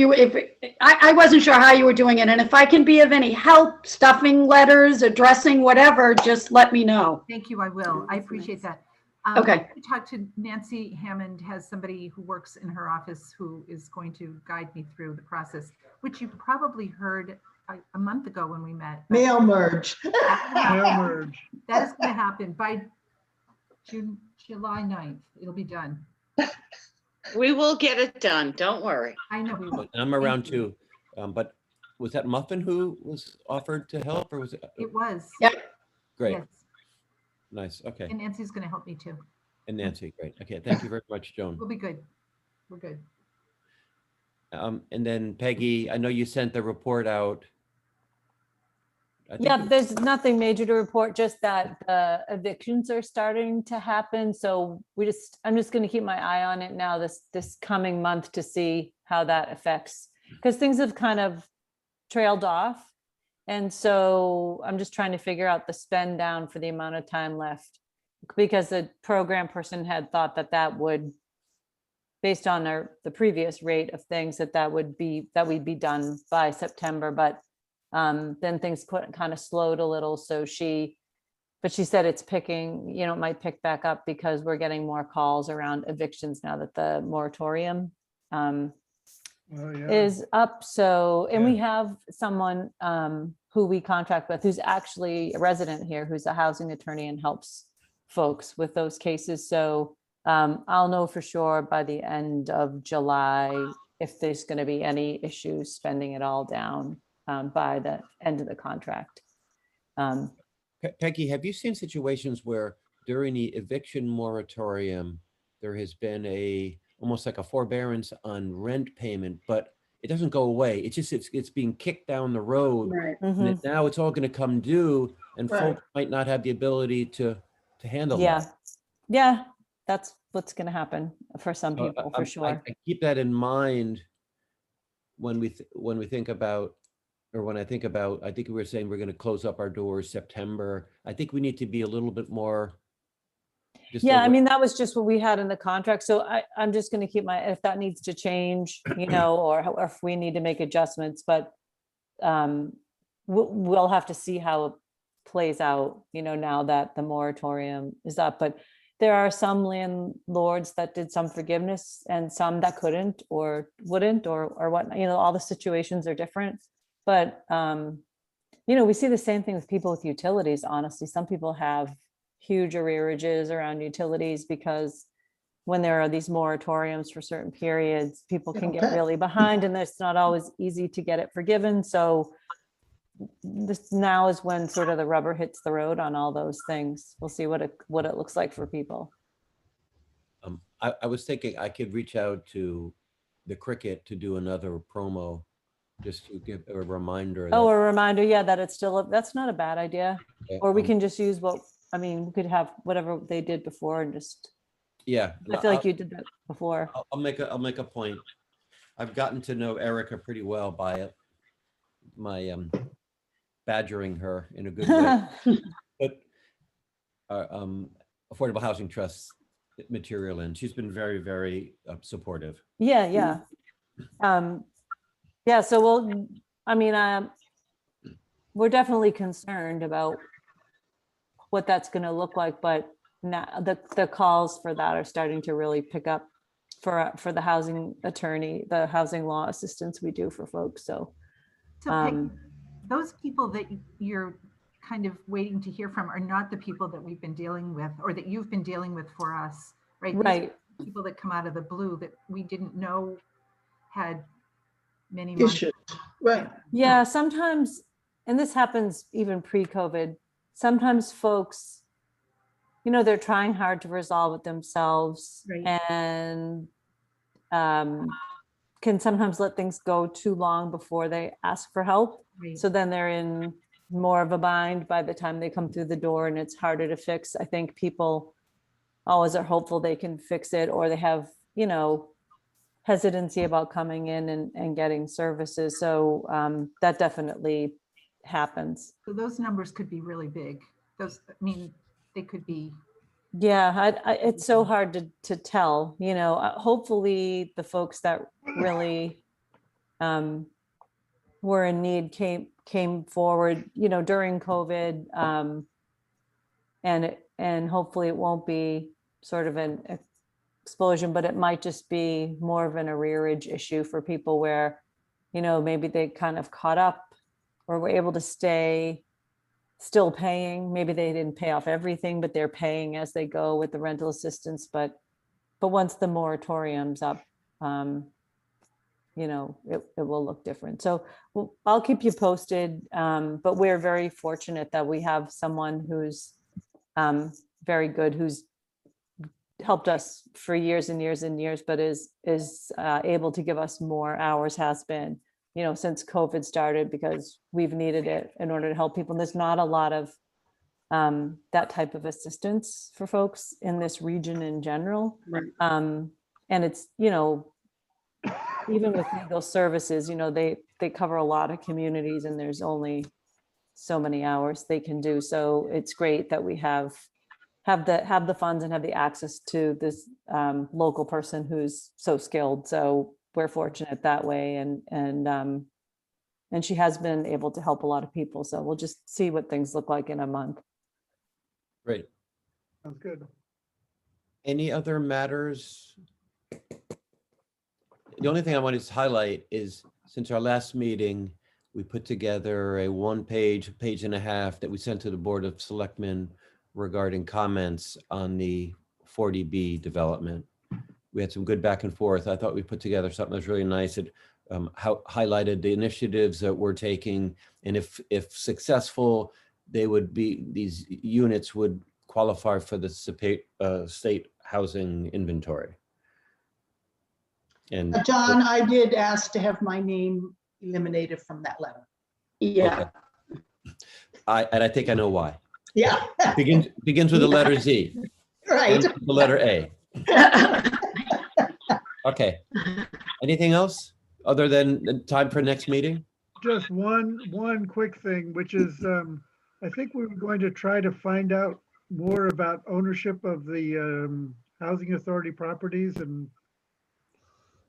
I wasn't sure how you were doing it. And if I can be of any help, stuffing letters, addressing, whatever, just let me know. Thank you, I will. I appreciate that. Okay. I talked to Nancy Hammond, has somebody who works in her office who is going to guide me through the process, which you probably heard a month ago when we met. but Mail merge. Mail merge. That is going to happen by July 9th. It'll be done. We will get it done. Don't worry. I know we will. I'm around Thank you. too. But was that Muffin who was offered to help or was it? It was. Yep. Great. Yes. Nice. Okay. And Nancy's going to help me too. And Nancy, great. Okay. Thank you very much, Joan. We'll be good. We're good. And then Peggy, I know you sent the report out. I think Yeah, it- there's nothing major to report, just that the evictions are starting to happen. So I'm just going to keep my eye on it now this coming month to see how that affects, because things have kind of trailed off. And so I'm just trying to figure out the spend down for the amount of time left. Because the program person had thought that that would, based on the previous rate of things, that we'd be done by September, but then things kind of slowed a little. So she said it's picking, it might pick back up because we're getting more calls around evictions now that the moratorium Oh, yeah. is up. So, and we have someone who we contract with, who's actually a resident here, who's a housing attorney and helps folks with those cases. So I'll know for sure by the end of July if there's going to be any issues spending it all down by the end of the contract. Peggy, have you seen situations where during the eviction moratorium, there has been almost like a forbearance on rent payment, but it doesn't go away. It's being kicked down the road. Right. And now it's all going to come due, and Right. folks might not have the ability to handle Yeah. that. Yeah, that's what's going to happen for some So, people, for sure. I keep that in mind when we think about, or when I think about, I think we were saying we're going to close up our doors September. I think we need to be a little bit more. Yeah, I mean, that was just what we had in the contract. So I'm just going to keep if that needs to change, or if we need to make adjustments, but we'll have to see how it plays out, now that the moratorium is up. But there are some landlords that did some forgiveness and some that couldn't or wouldn't or what, all the situations are different. But, we see the same thing with people with utilities, honestly. Some people have huge arrearages around utilities because when there are these moratoriums for certain periods, people can get really behind, and it's not always easy to get it forgiven. So this now is when sort of the rubber hits the road on all those things. We'll see what it looks like for people. I was thinking I could reach out to the Cricket to do another promo, just to give a reminder. Oh, a reminder, yeah, that it's still, that's not a bad idea. Or we can just use we could have whatever they did before and just, Yeah. I feel like you did that before. I'll make a point. I've gotten to know Erica pretty well by my badgering her in a good way. But Affordable Housing Trust material, and she's been very, very supportive. Yeah. Yeah, so we're definitely concerned about what that's going to look like, but now the calls for that are starting to really pick up for the housing attorney, the housing law assistance we do for folks. So Peggy, those people that you're kind of waiting to hear from are not the people that we've been dealing with or that you've been dealing with for us, right? These right. are people that come out of the blue that we didn't know had many months. Issues. Right. Yeah, sometimes, and this happens even pre-COVID, sometimes folks, they're trying hard to resolve it themselves, Right. and can sometimes let things go too long before they ask for help. Right. So then they're in more of a bind by the time they come through the door, and it's harder to fix. I think people always are hopeful they can fix it, or they have, hesitancy about coming in and getting services. So that definitely happens. So those numbers could be really big. They could be. Yeah, it's so hard to tell, hopefully the folks that really were in need came forward, during COVID, and hopefully it won't be sort of an explosion, but it might just be more of an arrearage issue for people where, maybe they kind of caught up or were able to stay still paying. Maybe they didn't pay off everything, but they're paying as they go with the rental assistance. But once the moratorium's up, it will look different. So I'll keep you posted. But we're very fortunate that we have someone who's very good, who's helped us for years and years and years, but is able to give us more hours, has been, since COVID started, because we've needed it in order to help people. And there's not a lot of that type of assistance for folks in this region in general. Right. And it's, even with legal services, they cover a lot of communities, and there's only so many hours they can do. So it's great that we have the funds and have the access to this local person who's so skilled. So we're fortunate that way. And she has been able to help a lot of people. So we'll just see what things look like in a month. Great. Sounds good. Any other matters? The only thing I wanted to highlight is since our last meeting, we put together a page and a half that we sent to the Board of Selectmen regarding comments on the 40B development. We had some good back and forth. I thought we put together something that was really nice. It highlighted the initiatives that we're taking, and if successful, these units would qualify for the state housing inventory. And John, I did ask to have my name eliminated from that letter. Yeah. okay. I think I know why. Yeah, Begins with the letter Z. right. ends with the letter A. Okay. Anything else other than time for next meeting? Just one quick thing, which is, I think we were going to try to find out more about ownership of the housing authority properties, and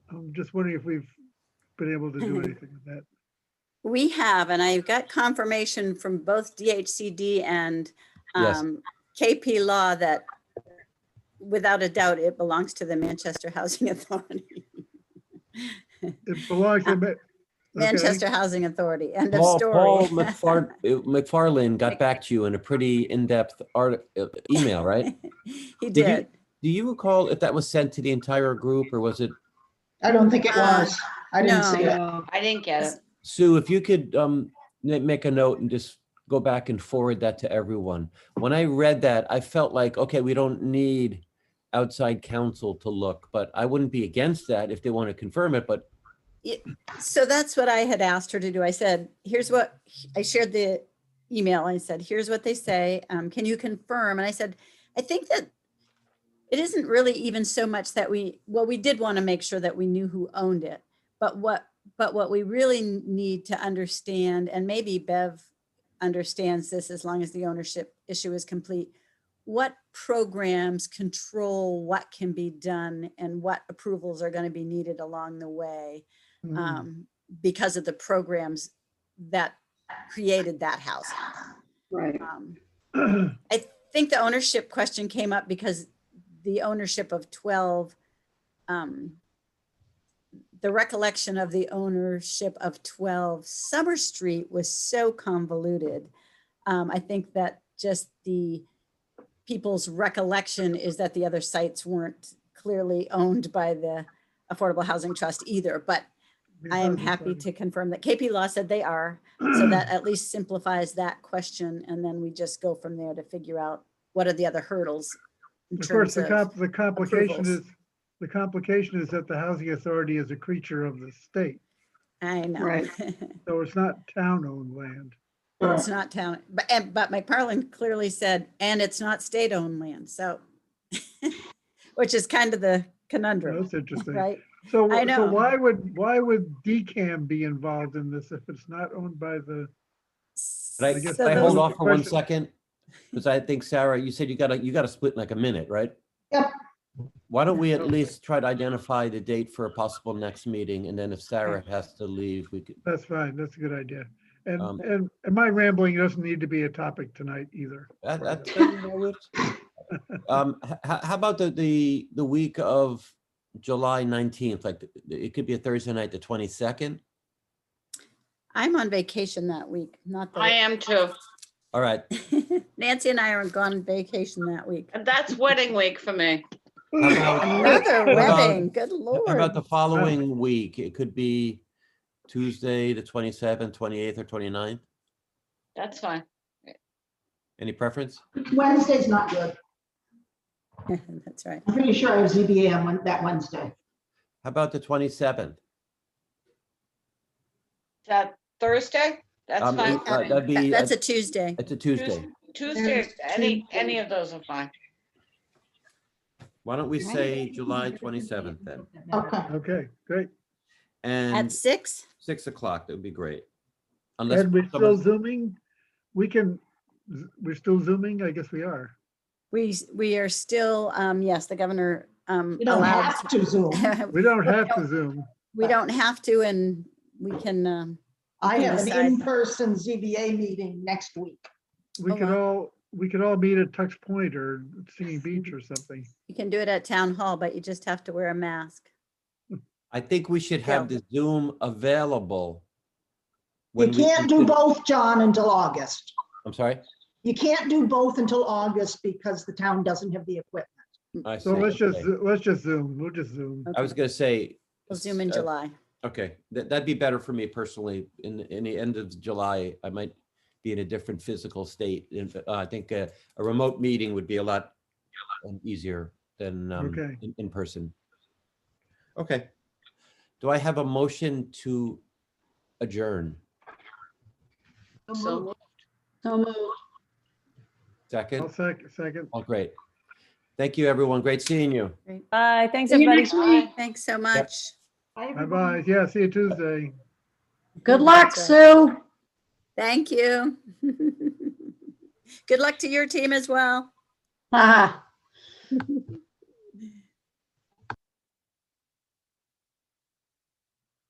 I'm just wondering if we've been able to do anything with that. We have, and I've got confirmation from both DHCD and Yes. KP Law that without a doubt, it belongs to the Manchester Housing Authority. It belongs to, okay. Manchester Housing Authority, end of Paul story. McFarlane got back to you in a pretty in-depth email, right? He Did you- did. Do you recall if that was sent to the entire group, or was it? I don't think it was. I didn't no. see it. I didn't get it. Sue, if you could make a note and just go back and forward that to everyone. When I read that, I felt like, okay, we don't need outside counsel to look, but I wouldn't be against that if they want to confirm it, but So that's what I had asked her to do. I said, here's what, I shared the email. I said, here's what they say. Can you confirm? And I said, I think that it isn't really even so much that we did want to make sure that we knew who owned it, but what we really need to understand, and maybe Bev understands this as long as the ownership issue is complete, what programs control what can be done and what approvals are going to be needed along the way. Because of the programs that created that housing. Right. I think the ownership question came up because the ownership of 12, the recollection of the ownership of 12 Summer Street was so convoluted. I think that just the people's recollection is that the other sites weren't clearly owned by the Affordable Housing Trust either, but I am happy to confirm that KP Law said they are, so that at least simplifies that question. And then we just go from there to figure out what are the other hurdles. In Of course, terms the complication approvals. is that the housing authority is a creature of the state, I know. Right. so it's not town-owned land. It's not town, but McFarland clearly said, and it's not state-owned land, so, which is kind of the conundrum, That's interesting. right? So, I know. so why would DCAM be involved in this if it's not owned by the? But I guess So I those- hold off for 1 question. second, because I think, Sarah, you said you gotta split in like a minute, right? Yep. Why don't we at least try to identify the date for a possible next meeting, and then if Sarah has to leave, we could. That's fine. That's a good idea. And, Um, and my rambling doesn't need to be a topic tonight either. How about the week of July 19th? Like, it could be a Thursday night, the 22nd. I'm on vacation that week, not I that. am too. All right. Nancy and I are gone on vacation that week. That's wedding week for me. How about, Another about- wedding, good how Lord. about the following week? It could be Tuesday, the 27th, 28th, or 29th. That's fine. Any preference? Wednesday's not good. That's right. I'm pretty sure I have ZBA on that Wednesday. How about the 27th? Is that Thursday? That's fine. That'd be, That's a Tuesday. it's a Tuesday. Tuesday, any of those are fine. Why don't we say July 27th then? Okay. Okay, great. At And 6? 6 o'clock, that would be great. Unless And we're still someone- zooming? we're still zooming? I guess we are. We are still, yes, the governor You don't allowed. have to Zoom. We don't have to zoom. We don't have to, and we can, I can have an decide. in-person ZBA meeting next week. We Oh, could wow. all meet at Tux Point or Singing Beach or something. you can do it at town hall, but you just have to wear a mask. I think we should have the Zoom available. You when we can't do consider- both, John, until August. I'm sorry? You can't do both until August because the town doesn't have the equipment. I So see, let's just, okay. let's just zoom. We'll just zoom. I was gonna say. We'll zoom in uh, July. Okay, that'd be better for me personally. In the end of July, I might be in a different physical state. I think a remote meeting would be a lot easier than Okay. in person. Okay. Do I have a motion to adjourn? So moved. So moved. Second? I'll second. Oh, great. Thank you, everyone. Great seeing you. Bye. Thanks, See you everybody. next week. Thanks so much. Bye, everybody. Bye-bye. Yeah, see you Tuesday. Good luck, Sue. Thank you. Good luck to your team as well. Ah.